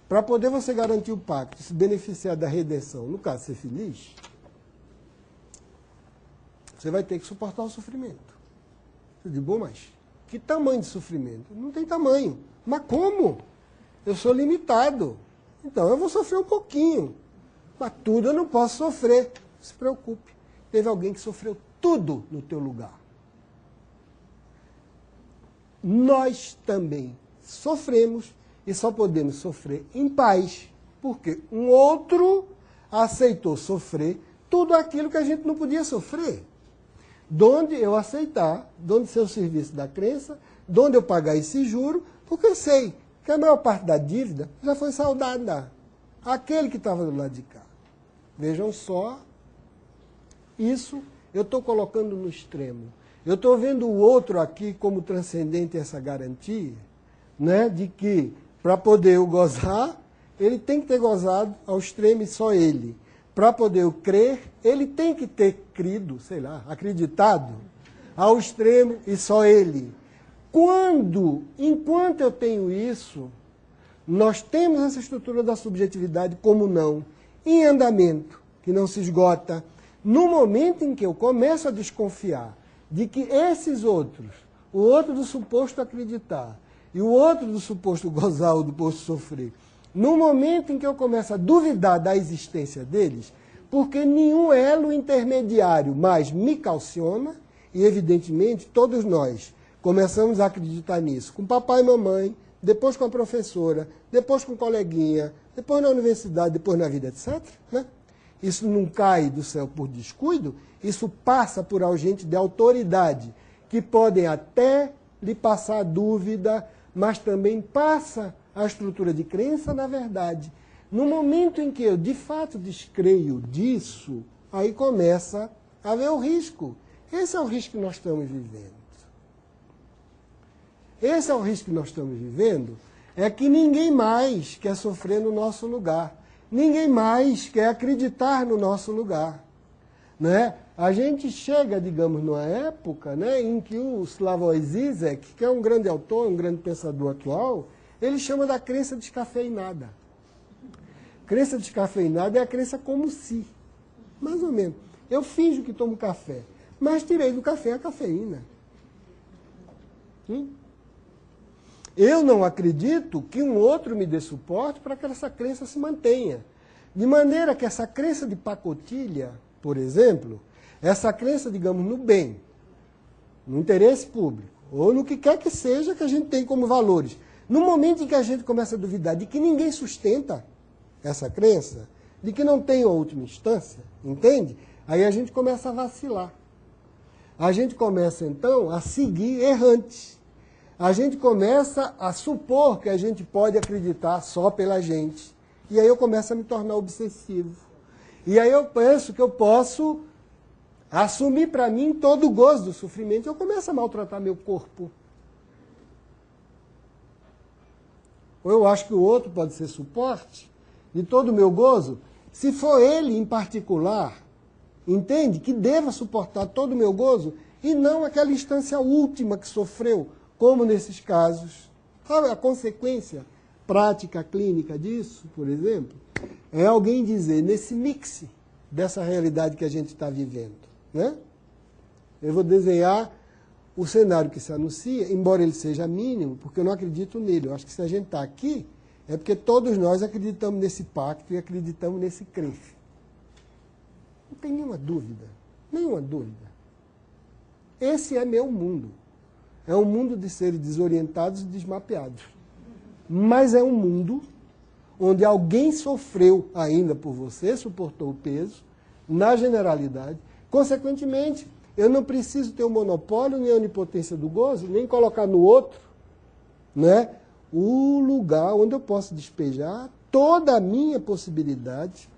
para poder você garantir o pacto, se beneficiar da redenção, no caso, ser feliz, você vai ter que suportar o sofrimento. Eu digo, bom, mas que tamanho de sofrimento? Não tem tamanho. Mas como? Eu sou limitado. Então eu vou sofrer um pouquinho. Mas tudo eu não posso sofrer. Não se preocupe. Teve alguém que sofreu tudo no teu lugar. Nós também sofremos e só podemos sofrer em paz, porque um outro aceitou sofrer tudo aquilo que a gente não podia sofrer. Donde eu aceitar, donde ser o serviço da crença, donde eu pagar esse juro, porque eu sei que a maior parte da dívida já foi saldada. Aquele que estava do lado de cá. Vejam só, isso eu estou colocando no extremo. Eu estou vendo o outro aqui como transcendente essa garantia, né, de que, para poder eu gozar, ele tem que ter gozado ao extremo e só ele. Para poder eu crer, ele tem que ter crido, sei lá, acreditado, ao extremo e só ele. Enquanto eu tenho isso, nós temos essa estrutura da subjetividade como não, em andamento, que não se esgota. No momento em que eu começo a desconfiar de que esses outros, o outro do suposto acreditar e o outro do suposto gozar ou do suposto sofrer, no momento em que eu começo a duvidar da existência deles, porque nenhum elo intermediário mais me calciona, e evidentemente todos nós começamos a acreditar nisso, com papai e mamãe, depois com a professora, depois com o coleguinha, depois na universidade, depois na vida, etc. Né? Isso não cai do céu por descuido, isso passa por agentes de autoridade, que podem até lhe passar dúvida, mas também passa a estrutura de crença na verdade. No momento em que eu, de fato, descreio disso, aí começa a haver o risco. Esse é o risco que nós estamos vivendo. Esse é o risco que nós estamos vivendo, é que ninguém mais quer sofrer no nosso lugar. Ninguém mais quer acreditar no nosso lugar. Né? A gente chega, digamos, numa época, né, em que o Slavoj Žižek, que é um grande autor, um grande pensador atual, ele chama da crença descafeinada. Crença descafeinada é a crença como se. Mais ou menos. Eu finjo que tomo café, mas tirei do café a cafeína. Eu não acredito que um outro me dê suporte para que essa crença se mantenha. De maneira que essa crença de pacotilha, por exemplo, essa crença, digamos, no bem, no interesse público, ou no que quer que seja que a gente tem como valores, no momento em que a gente começa a duvidar de que ninguém sustenta essa crença, de que não tem a última instância, entende? Aí a gente começa a vacilar. A gente começa, então, a seguir errantes. A gente começa a supor que a gente pode acreditar só pela gente. E aí eu começo a me tornar obsessivo. E aí eu penso que eu posso assumir para mim todo o gozo do sofrimento. Eu começo a maltratar meu corpo. Ou eu acho que o outro pode ser suporte de todo o meu gozo, se for ele em particular, entende? Que deva suportar todo o meu gozo e não aquela instância última que sofreu, como nesses casos. Sabe a consequência prática clínica disso, por exemplo? É alguém dizer, nesse mix dessa realidade que a gente está vivendo, né? Eu vou desenhar o cenário que se anuncia, embora ele seja mínimo, porque eu não acredito nele. Eu acho que se a gente está aqui, é porque todos nós acreditamos nesse pacto e acreditamos nesse crer. Não tem nenhuma dúvida. Nenhuma dúvida. Esse é meu mundo. É um mundo de seres desorientados e desmapeados. Mas é um mundo onde alguém sofreu ainda por você, suportou o peso, na generalidade. Consequentemente, eu não preciso ter o monopólio, nem a onipotência do gozo, nem colocar no outro, né, o lugar onde eu posso despejar toda a minha possibilidade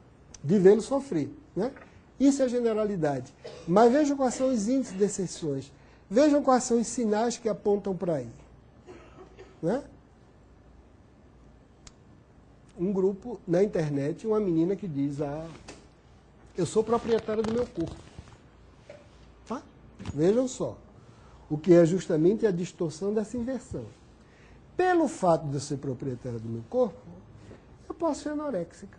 de vê-lo sofrer. Né? Isso é a generalidade. Mas vejam quais são os índices de exceções. Vejam quais são os sinais que apontam para aí. Né? Um grupo na internet, uma menina que diz, eu sou proprietária do meu corpo. Tá? Vejam só, o que é justamente a distorção dessa inversão. Pelo fato de eu ser proprietária do meu corpo, eu posso ser anoréxica.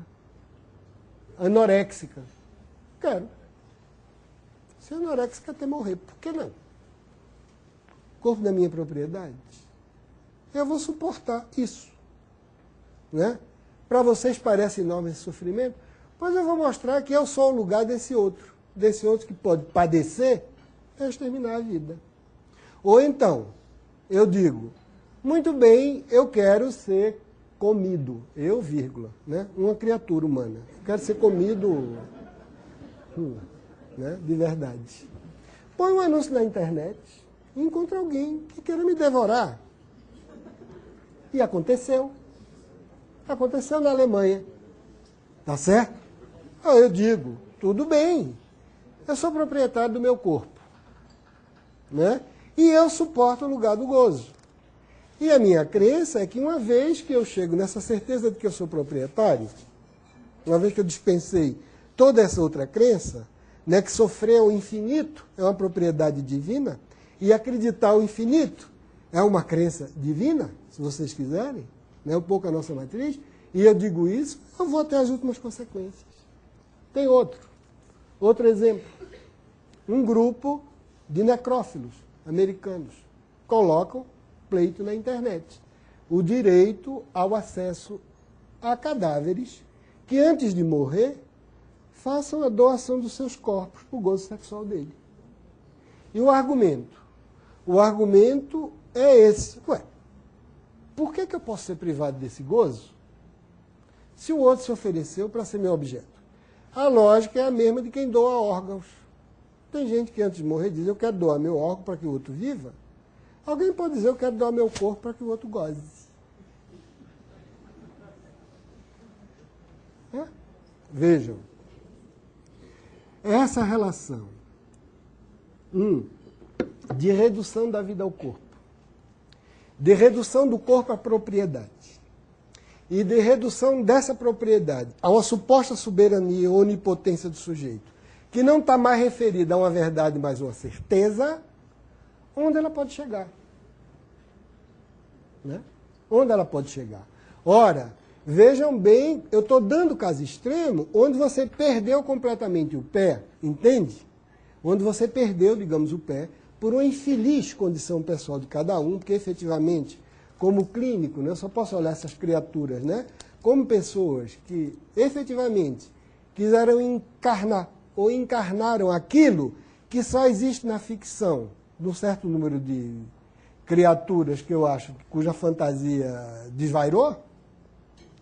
Anoréxica. Quero. Ser anoréxica até morrer. Por que não? Corpo da minha propriedade. Eu vou suportar isso. Né? Para vocês parece enorme esse sofrimento? Pois eu vou mostrar que eu sou o lugar desse outro. Desse outro que pode padecer e exterminar a vida. Ou então, eu digo, muito bem, eu quero ser comido. Eu, vírgula, né? Uma criatura humana. Eu quero ser comido né? De verdade. Põe um anúncio na internet e encontra alguém que queira me devorar. E aconteceu. Aconteceu na Alemanha. Tá certo? Eu digo, tudo bem. Eu sou proprietário do meu corpo. Né? E eu suporto o lugar do gozo. E a minha crença é que uma vez que eu chego nessa certeza de que eu sou proprietário, uma vez que eu dispensei toda essa outra crença, né, que sofrer o infinito é uma propriedade divina, e acreditar o infinito é uma crença divina, se vocês quiserem, né, um pouco a nossa matriz, e eu digo isso, eu vou até as últimas consequências. Tem outro exemplo. Um grupo de necrófilos americanos colocam pleito na internet. O direito ao acesso a cadáveres que, antes de morrer, façam a doação dos seus corpos para o gozo sexual dele. E o argumento? O argumento é esse. Por que eu posso ser privado desse gozo se o outro se ofereceu para ser meu objeto? A lógica é a mesma de quem doa órgãos. Tem gente que antes de morrer diz, eu quero doar meu órgão para que o outro viva. Alguém pode dizer, eu quero doar meu corpo para que o outro goze. Vejam. Essa relação de redução da vida ao corpo, de redução do corpo à propriedade, e de redução dessa propriedade a uma suposta soberania ou onipotência do sujeito, que não está mais referida a uma verdade, mas a uma certeza, onde ela pode chegar. Né? Onde ela pode chegar. Ora, vejam bem, eu estou dando caso extremo, onde você perdeu completamente o pé, entende? Onde você perdeu, digamos, o pé, por uma infeliz condição pessoal de cada um, porque efetivamente, como clínico, né, eu só posso olhar essas criaturas, né, como pessoas que efetivamente quiseram encarnar ou encarnaram aquilo que só existe na ficção, num certo número de criaturas que eu acho cuja fantasia desvairou,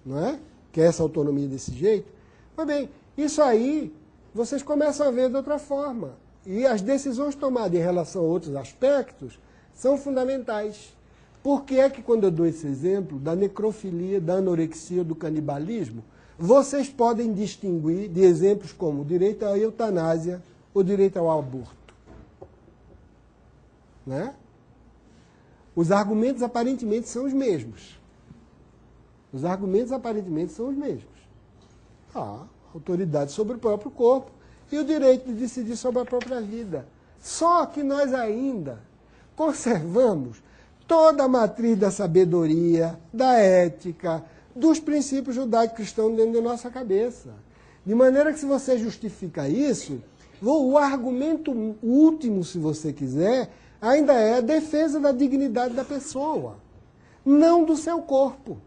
não é? Que é essa autonomia desse jeito. Mas bem, isso aí vocês começam a ver de outra forma. E as decisões tomadas em relação a outros aspectos são fundamentais. Por que é que quando eu dou esse exemplo da necrofilia, da anorexia, do canibalismo, vocês podem distinguir de exemplos como o direito à eutanásia, o direito ao aborto? Né? Os argumentos aparentemente são os mesmos. Os argumentos aparentemente são os mesmos. A autoridade sobre o próprio corpo e o direito de decidir sobre a própria vida. Só que nós ainda conservamos toda a matriz da sabedoria, da ética, dos princípios judaico-cristãos dentro da nossa cabeça. De maneira que, se você justifica isso, o argumento último, se você quiser, ainda é a defesa da dignidade da pessoa, não do seu corpo.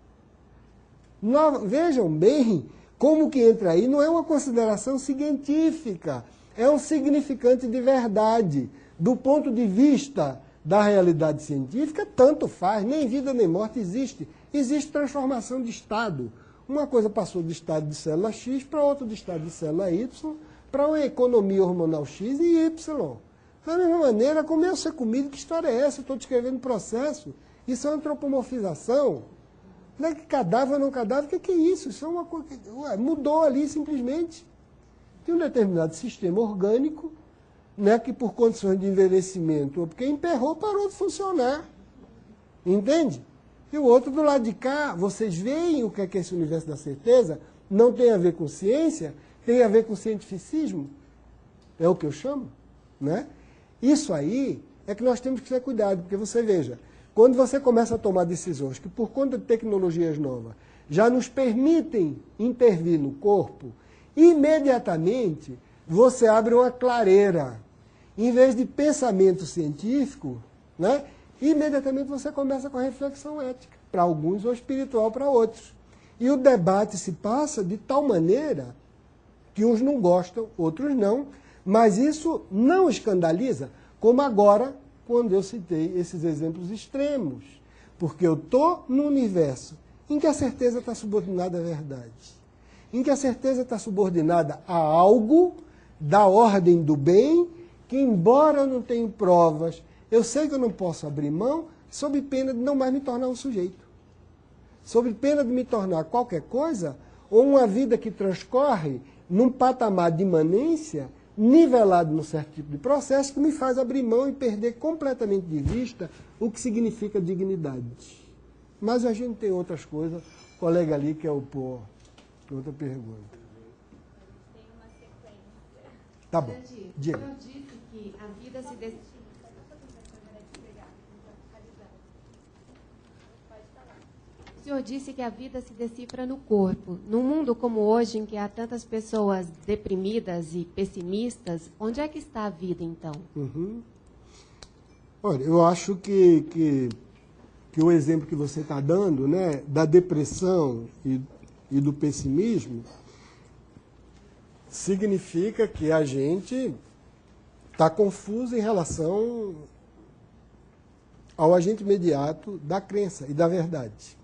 Vejam bem como que entra aí, não é uma consideração científica, é um significante de verdade. Do ponto de vista da realidade científica, tanto faz, nem vida nem morte existe. Existe transformação de estado. Uma coisa passou de estado de célula X para outro de estado de célula Y, para uma economia hormonal X e Y. Da mesma maneira, comer ou ser comido, que história é essa? Estou descrevendo o processo. Isso é uma antropomorfização. Não é que cadáver ou não cadáver, o que é isso? Isso é uma coisa que mudou ali simplesmente. Tem um determinado sistema orgânico, né, que por condições de envelhecimento, ou porque emperrou, parou de funcionar. Entende? E o outro do lado de cá, vocês veem o que é esse universo da certeza? Não tem a ver com ciência, tem a ver com cientificismo. É o que eu chamo. Né? Isso aí é que nós temos que ter cuidado, porque você veja, quando você começa a tomar decisões que, por conta de tecnologias novas, já nos permitem intervir no corpo, imediatamente você abre uma clareira. Em vez de pensamento científico, né, imediatamente você começa com a reflexão ética, para alguns, ou espiritual para outros. E o debate se passa de tal maneira que uns não gostam, outros não, mas isso não escandaliza, como agora, quando eu citei esses exemplos extremos. Porque eu estou num universo em que a certeza está subordinada à verdade, em que a certeza está subordinada a algo da ordem do bem, que embora eu não tenha provas, eu sei que eu não posso abrir mão, sob pena de não mais me tornar um sujeito. Sob pena de me tornar qualquer coisa, ou uma vida que transcorre num patamar de imanência, nivelado num certo tipo de processo, que me faz abrir mão e perder completamente de vista o que significa dignidade. Mas a gente tem outras coisas. O colega ali quer opor outra pergunta. Tem uma sequência. Tá bom, diga. Eu disse que a vida se decifra. O senhor disse que a vida se decifra no corpo. Num mundo como hoje, em que há tantas pessoas deprimidas e pessimistas, onde é que está a vida, então? Uhum. Olha, eu acho que o exemplo que você está dando, né, da depressão e do pessimismo, significa que a gente está confuso em relação ao agente imediato da crença e da verdade.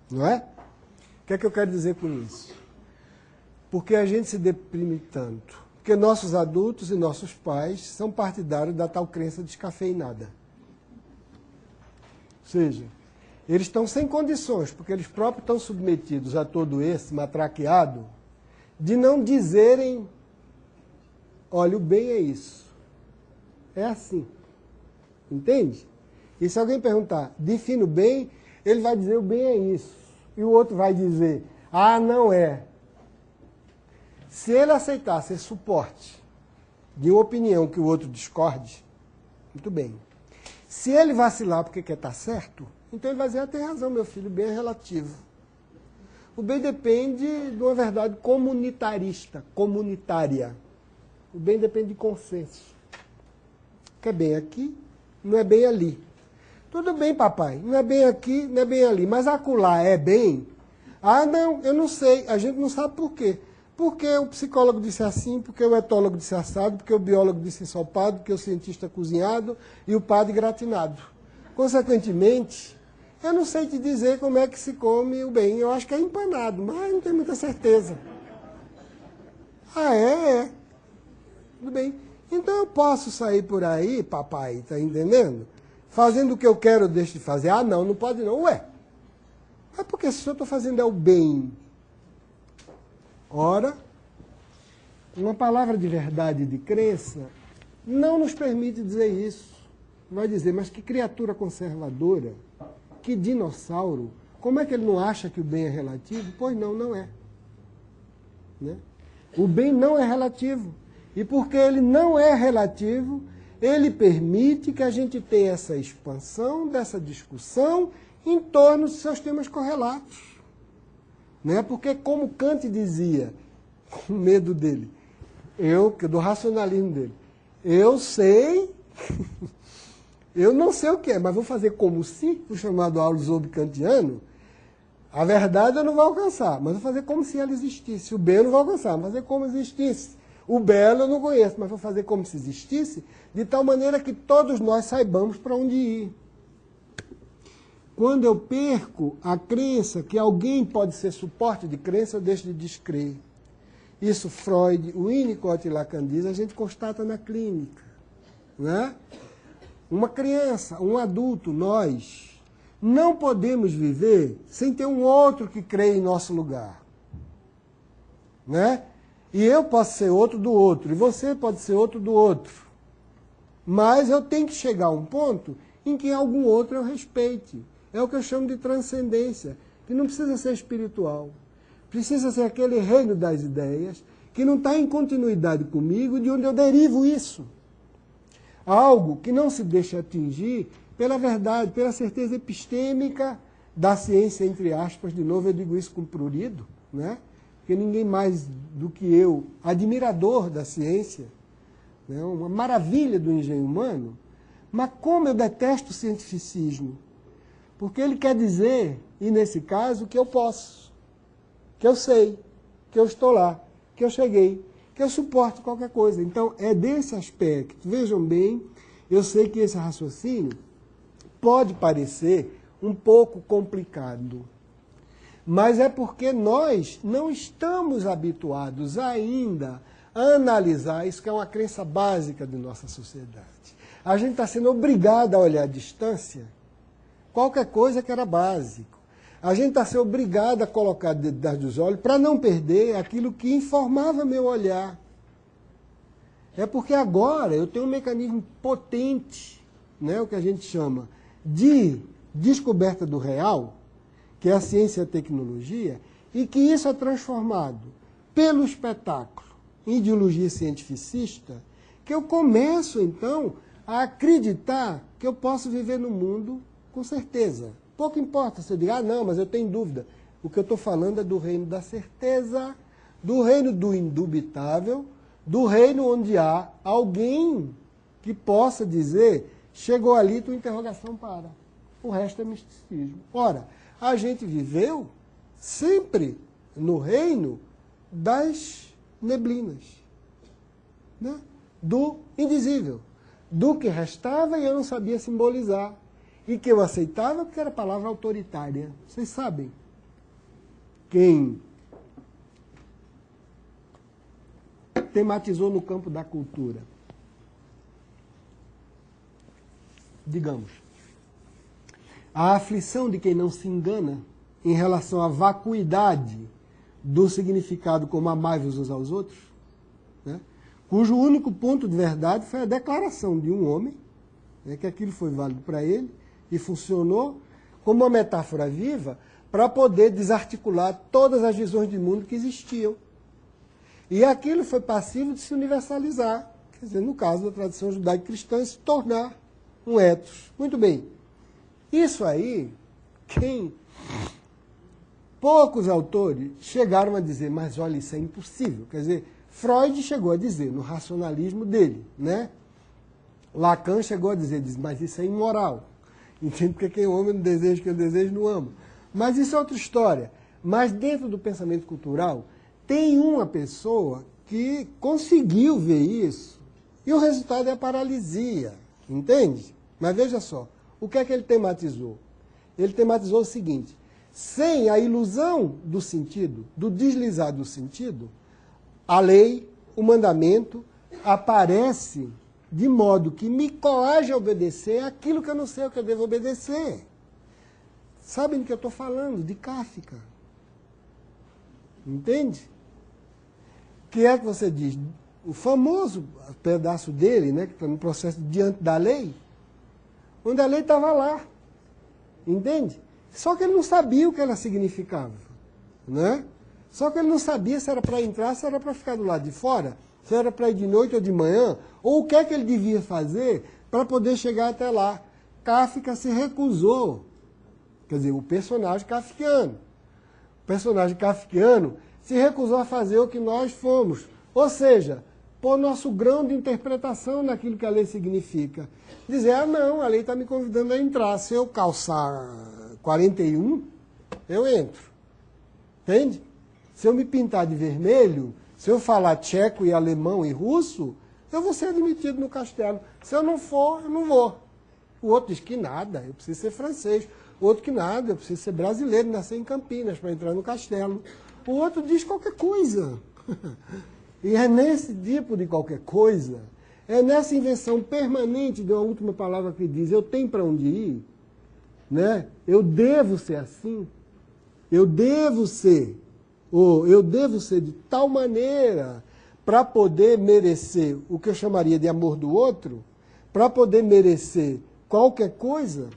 Não é? O que é que eu quero dizer com isso? Porque a gente se deprime tanto? Porque nossos adultos e nossos pais são partidários da tal crença descafeinada. Ou seja, eles estão sem condições, porque eles próprios estão submetidos a todo esse matraqueado, de não dizerem, olha, o bem é isso. É assim. Entende? E se alguém perguntar, define o bem, ele vai dizer, o bem é isso. E o outro vai dizer, ah, não é. Se ele aceitar ser suporte de uma opinião que o outro discorde, muito bem. Se ele vacilar porque quer estar certo, então ele vai dizer, ah, tem razão, meu filho, o bem é relativo. O bem depende de uma verdade comunitarista, comunitária. O bem depende de consenso. Que é bem aqui, não é bem ali. Tudo bem, papai, não é bem aqui, não é bem ali, mas acolá é bem. Ah, não, eu não sei. A gente não sabe por quê. Porque o psicólogo disse assim, porque o etólogo disse assado, porque o biólogo disse ensopado, porque o cientista cozinhado e o padre gratinado. Consequentemente, eu não sei te dizer como é que se come o bem. Eu acho que é empanado, mas não tenho muita certeza. Ah, é? Tudo bem. Então eu posso sair por aí, papai, tá entendendo? Fazendo o que eu quero, eu deixo de fazer. Ah, não, não pode não. Ué, mas porque se eu estou fazendo é o bem. Ora, uma palavra de verdade e de crença não nos permite dizer isso. Vai dizer, mas que criatura conservadora, que dinossauro, como é que ele não acha que o bem é relativo? Pois não, não é. Né? O bem não é relativo. E porque ele não é relativo, ele permite que a gente tenha essa expansão dessa discussão em torno de seus temas correlatos. Né? Porque, como Kant dizia, com medo dele, do racionalismo dele, eu sei, eu não sei o que é, mas vou fazer como se, o chamado aulos kantiano, a verdade eu não vou alcançar, mas vou fazer como se ela existisse. O bem eu não vou alcançar, vou fazer como existisse. O belo eu não conheço, mas vou fazer como se existisse, de tal maneira que todos nós saibamos para onde ir. Quando eu perco a crença que alguém pode ser suporte de crença, eu deixo de descrer. Isso Freud, Winnicott e Lacan diz, a gente constata na clínica. Né? Uma criança, um adulto, nós, não podemos viver sem ter um outro que crê em nosso lugar. Né? E eu posso ser outro do outro, e você pode ser outro do outro. Mas eu tenho que chegar a um ponto em que algum outro eu respeite. É o que eu chamo de transcendência, que não precisa ser espiritual. Precisa ser aquele reino das ideias, que não está em continuidade comigo, de onde eu derivo isso. Algo que não se deixa atingir pela verdade, pela certeza epistêmica da ciência, entre aspas, de novo eu digo isso com prurido, né? Porque ninguém mais do que eu, admirador da ciência, né? Uma maravilha do engenho humano, mas como eu detesto o cientificismo. Porque ele quer dizer, e nesse caso, que eu posso, que eu sei, que eu estou lá, que eu cheguei, que eu suporto qualquer coisa. Então, é desse aspecto. Vejam bem, eu sei que esse raciocínio pode parecer um pouco complicado, mas é porque nós não estamos habituados ainda a analisar isso, que é uma crença básica de nossa sociedade. A gente está sendo obrigado a olhar à distância qualquer coisa que era básico. A gente está sendo obrigado a colocar debaixo dos olhos para não perder aquilo que informava meu olhar. É porque agora eu tenho um mecanismo potente, né, o que a gente chama de descoberta do real, que é a ciência e a tecnologia, e que isso é transformado pelo espetáculo em ideologia cientificista, que eu começo, então, a acreditar que eu posso viver no mundo com certeza. Pouco importa se eu digo, ah, não, mas eu tenho dúvida. O que eu estou falando é do reino da certeza, do reino do indubitável, do reino onde há alguém que possa dizer, chegou ali, tua interrogação para. O resto é misticismo. Ora, a gente viveu sempre no reino das neblinas, né? Do indizível, do que restava e eu não sabia simbolizar. E que eu aceitava porque era palavra autoritária. Vocês sabem quem tematizou no campo da cultura? Digamos, a aflição de quem não se engana em relação à vacuidade do significado como amai-vos uns aos outros, né? Cujo único ponto de verdade foi a declaração de um homem, né, que aquilo foi válido para ele, e funcionou como uma metáfora viva para poder desarticular todas as visões de mundo que existiam. E aquilo foi passivo de se universalizar, quer dizer, no caso da tradição judaico-cristã, se tornar um ethos. Muito bem. Isso aí, poucos autores chegaram a dizer, mas olha, isso é impossível. Quer dizer, Freud chegou a dizer, no racionalismo dele, né? Lacan chegou a dizer, mas isso é imoral. Entende? Porque quem ama não deseja, que eu desejo não amo. Mas isso é outra história. Mas dentro do pensamento cultural, tem uma pessoa que conseguiu ver isso e o resultado é a paralisia, entende? Mas veja só, o que é que ele tematizou? Ele tematizou o seguinte: sem a ilusão do sentido, do deslizar do sentido, a lei, o mandamento, aparece de modo que me coage a obedecer aquilo que eu não sei o que eu devo obedecer. Sabem do que eu estou falando? De Kafka. Entende? O que é que você diz? O famoso pedaço dele, né, que está no processo diante da lei, onde a lei estava lá. Entende? Só que ele não sabia o que ela significava. Né? Só que ele não sabia se era para entrar, se era para ficar do lado de fora, se era para ir de noite ou de manhã, ou o que é que ele devia fazer para poder chegar até lá. Kafka se recusou. Quer dizer, o personagem kafkiano. O personagem kafkiano se recusou a fazer o que nós fomos. Ou seja, pôr nosso grão de interpretação naquilo que a lei significa. Dizer, ah não, a lei está me convidando a entrar. Se eu calçar 41, eu entro. Entende? Se eu me pintar de vermelho, se eu falar tcheco e alemão e russo, eu vou ser admitido no castelo. Se eu não for, eu não vou. O outro diz que nada, eu preciso ser francês. O outro que nada, eu preciso ser brasileiro, nascer em Campinas para entrar no castelo. O outro diz qualquer coisa. E é nesse tipo de qualquer coisa, é nessa invenção permanente de uma última palavra que diz, eu tenho para onde ir, né? Eu devo ser assim, eu devo ser de tal maneira para poder merecer o que eu chamaria de amor do outro, para poder merecer qualquer coisa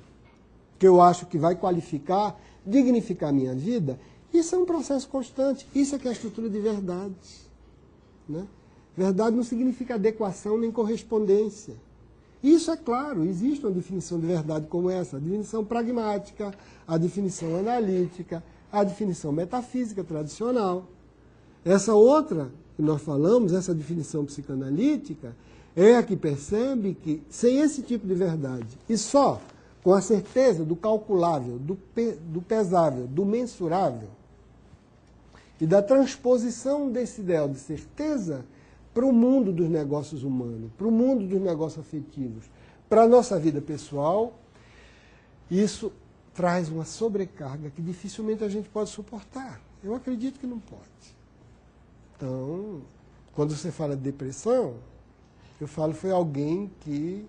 que eu acho que vai qualificar, dignificar a minha vida. Isso é um processo constante, isso é que é a estrutura de verdade. Né? Verdade não significa adequação nem correspondência. Isso é claro, existe uma definição de verdade como essa, a definição pragmática, a definição analítica, a definição metafísica tradicional. Essa outra que nós falamos, essa definição psicanalítica, é a que percebe que sem esse tipo de verdade, e só com a certeza do calculável, do pesável, do mensurável, e da transposição desse ideal de certeza para o mundo dos negócios humanos, para o mundo dos negócios afetivos, para a nossa vida pessoal, isso traz uma sobrecarga que dificilmente a gente pode suportar. Eu acredito que não pode. Então, quando você fala de depressão, eu falo foi alguém que,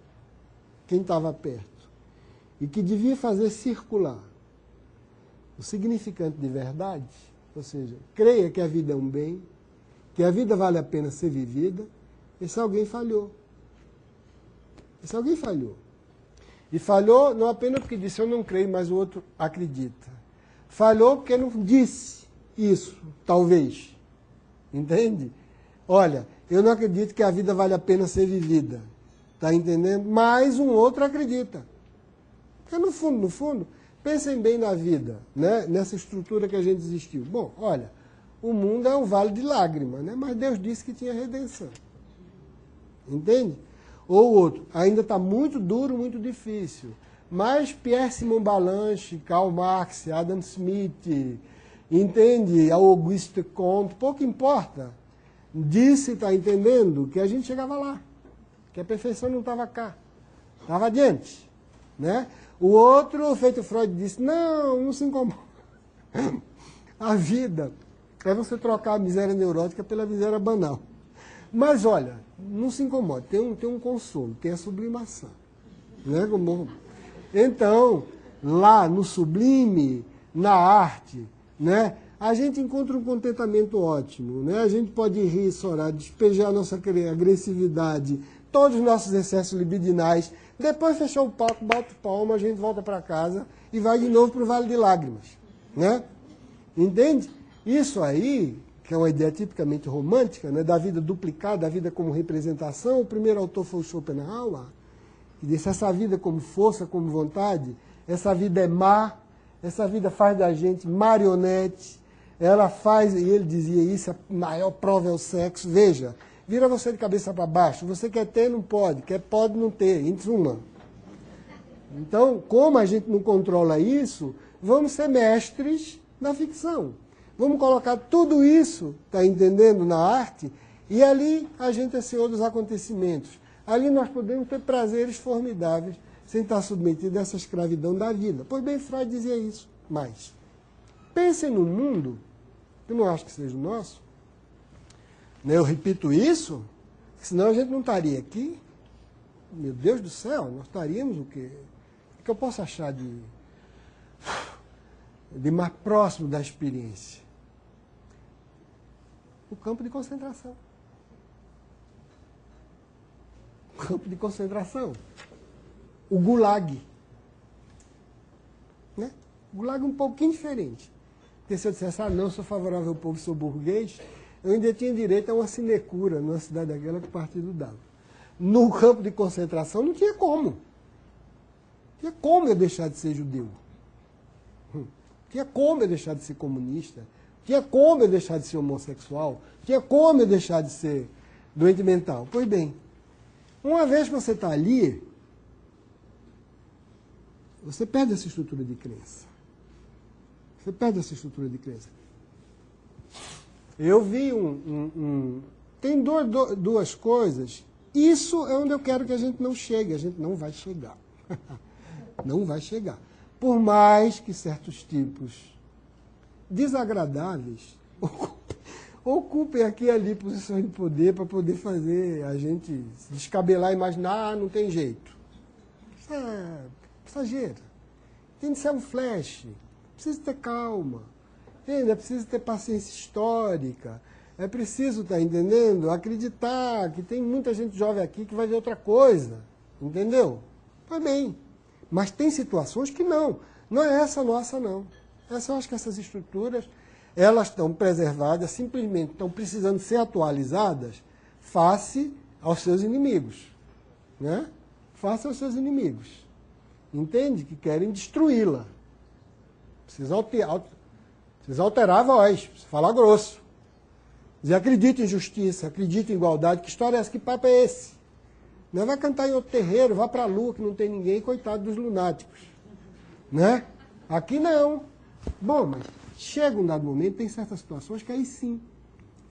quem estava perto, e que devia fazer circular o significante de verdade, ou seja, creia que a vida é um bem, que a vida vale a pena ser vivida, esse alguém falhou. Esse alguém falhou. E falhou não apenas porque disse eu não creio, mas o outro acredita. Falhou porque não disse isso, talvez. Entende? Olha, eu não acredito que a vida vale a pena ser vivida. Está entendendo? Mas um outro acredita. Porque no fundo, pensem bem na vida, né? Nessa estrutura que a gente existiu. Bom, olha, o mundo é um vale de lágrimas, né? Mas Deus disse que tinha redenção. Entende? Ou outro, ainda está muito duro, muito difícil. Mas Pierre-Simon Balanche, Karl Marx, Adam Smith, entende? Auguste Comte, pouco importa. Disse, está entendendo, que a gente chegava lá. Que a perfeição não estava cá. Estava adiante. Né? O outro, feito Freud, disse, não se incomoda. A vida é você trocar a miséria neurótica pela miséria banal. Mas olha, não se incomode, tem um consolo, tem a sublimação. Né? Então, lá no sublime, na arte, né, a gente encontra um contentamento ótimo. Né? A gente pode rir, chorar, despejar a nossa agressividade, todos os nossos excessos libidinais. Depois fechou o palco, bate palma, a gente volta para casa e vai de novo para o Vale de Lágrimas. Né? Entende? Isso aí, que é uma ideia tipicamente romântica, né, da vida duplicada, da vida como representação. O primeiro autor foi o Schopenhauer, que disse essa vida como força, como vontade, essa vida é má, essa vida faz da gente marionete, ela faz, e ele dizia isso, a maior prova é o sexo. Veja, vira você de cabeça para baixo, você quer ter, não pode, quer pode não ter, em suma. Então, como a gente não controla isso, vamos ser mestres da ficção. Vamos colocar tudo isso, está entendendo, na arte, e ali a gente é senhor dos acontecimentos. Ali nós podemos ter prazeres formidáveis, sem estar submetido a essa escravidão da vida. Pois bem, Freud dizia isso. Mas, pensem no mundo, que eu não acho que seja o nosso, né? Eu repito isso, senão a gente não estaria aqui. Meu Deus do céu, nós estaríamos o quê? O que eu posso achar de mais próximo da experiência? O campo de concentração. O campo de concentração. O gulag. Né? O gulag é um pouquinho diferente. Porque se eu dissesse, não, eu sou favorável ao povo, sou burguês, eu ainda tinha direito a uma sinecura numa cidade daquela que o partido dava. No campo de concentração não tinha como. Não tinha como eu deixar de ser judeu. Não tinha como eu deixar de ser comunista. Não tinha como eu deixar de ser homossexual. Não tinha como eu deixar de ser doente mental. Pois bem, uma vez que você está ali, você perde essa estrutura de crença. Você perde essa estrutura de crença. Eu vi tem duas coisas. Isso é onde eu quero que a gente não chegue. A gente não vai chegar. Não vai chegar. Por mais que certos tipos desagradáveis ocupem aqui e ali posições de poder para poder fazer a gente se descabelar e imaginar, não tem jeito. Isso é passageiro. Tem de ser um flash. Precisa ter calma. Entende? É preciso ter paciência histórica. É preciso, tá entendendo? Acreditar que tem muita gente jovem aqui que vai ver outra coisa. Entendeu? Pois bem. Mas tem situações que não. Não é essa nossa, não. Eu acho que essas estruturas, elas estão preservadas, simplesmente estão precisando ser atualizadas face aos seus inimigos. Né? Face aos seus inimigos. Entende? Que querem destruí-la. Precisa alterar a voz, precisa falar grosso. Dizer, acredita em justiça, acredita em igualdade. Que história é essa? Que papo é esse? Não vai cantar em outro terreiro, vá para a lua que não tem ninguém, coitado dos lunáticos. Né? Aqui não. Bom, mas chega um dado momento, tem certas situações que aí sim.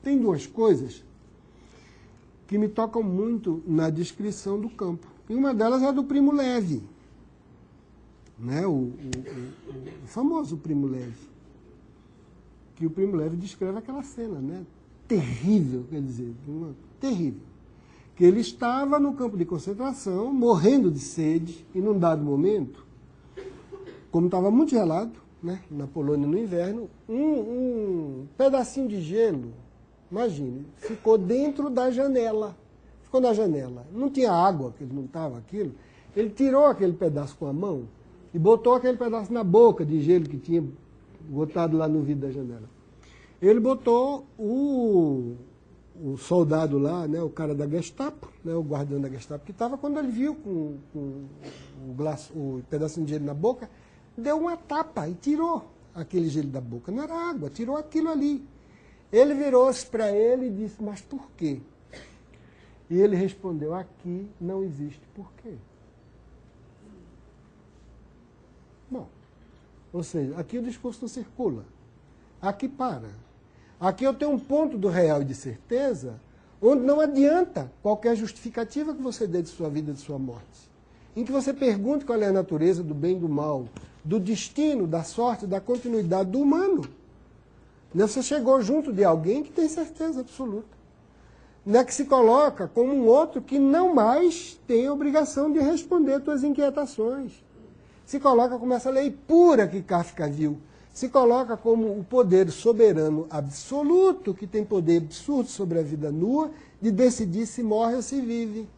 Tem duas coisas que me tocam muito na descrição do campo. E uma delas é a do Primo Levi. Né? O famoso Primo Levi. Que o Primo Levi descreve aquela cena, né? Terrível, quer dizer, terrível. Que ele estava no campo de concentração, morrendo de sede, e num dado momento, como estava muito gelado, né, na Polônia no inverno, um pedacinho de gelo, imagine, ficou dentro da janela. Ficou na janela. Não tinha água, que ele não estava aquilo. Ele tirou aquele pedaço com a mão e botou aquele pedaço na boca de gelo que tinha botado lá no vidro da janela. Ele botou o soldado lá, né, o cara da Gestapo, né, o guardião da Gestapo que estava, quando ele viu com o pedacinho de gelo na boca, deu uma tapa e tirou aquele gelo da boca. Não era água, tirou aquilo ali. Ele virou-se para ele e disse, mas por quê? E ele respondeu, aqui não existe porquê. Bom, ou seja, aqui o discurso não circula. Aqui para. Aqui eu tenho um ponto do real e de certeza, onde não adianta qualquer justificativa que você dê de sua vida e de sua morte. Em que você pergunte qual é a natureza do bem e do mal, do destino, da sorte, da continuidade do humano. Você chegou junto de alguém que tem certeza absoluta. Não é que se coloca como um outro que não mais tem a obrigação de responder às tuas inquietações. Se coloca como essa lei pura que Kafka viu. Se coloca como o poder soberano absoluto, que tem poder absurdo sobre a vida nua, de decidir se morre ou se vive.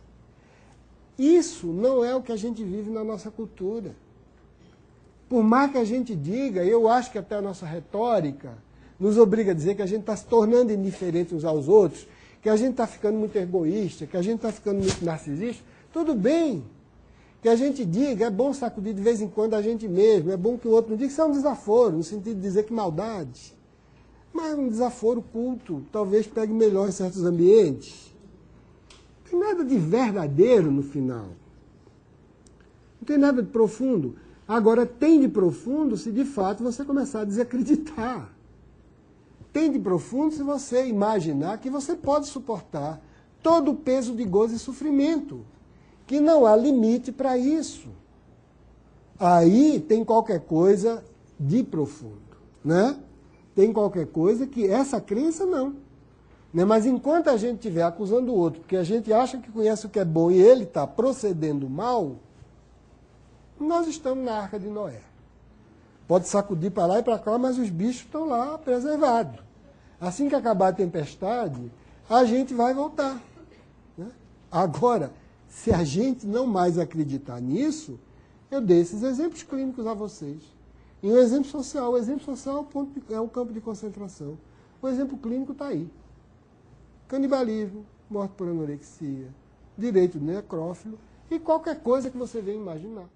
Isso não é o que a gente vive na nossa cultura. Por mais que a gente diga, eu acho que até a nossa retórica nos obriga a dizer que a gente está se tornando indiferente uns aos outros, que a gente está ficando muito egoísta, que a gente está ficando muito narcisista, tudo bem. Que a gente diga, é bom sacudir de vez em quando a gente mesmo, é bom que o outro não diga, isso é um desaforo, no sentido de dizer que maldade. Mas um desaforo culto, talvez pegue melhor em certos ambientes. Não tem nada de verdadeiro no final. Não tem nada de profundo. Agora, tem de profundo se de fato você começar a desacreditar. tem de profundo se você imaginar que você pode suportar todo o peso de gozo e sofrimento, que não há limite para isso. Aí tem qualquer coisa de profundo, né? Tem qualquer coisa que essa crença não. Né? Mas enquanto a gente estiver acusando o outro, porque a gente acha que conhece o que é bom e ele está procedendo mal, nós estamos na Arca de Noé. Pode sacudir para lá e para cá, mas os bichos estão lá preservados. Assim que acabar a tempestade, a gente vai voltar. Né? Agora, se a gente não mais acreditar nisso, eu dei esses exemplos clínicos a vocês. E o exemplo social é o campo de concentração. O exemplo clínico está aí. Canibalismo, morte por anorexia, direito de necrófilo e qualquer coisa que você venha imaginar.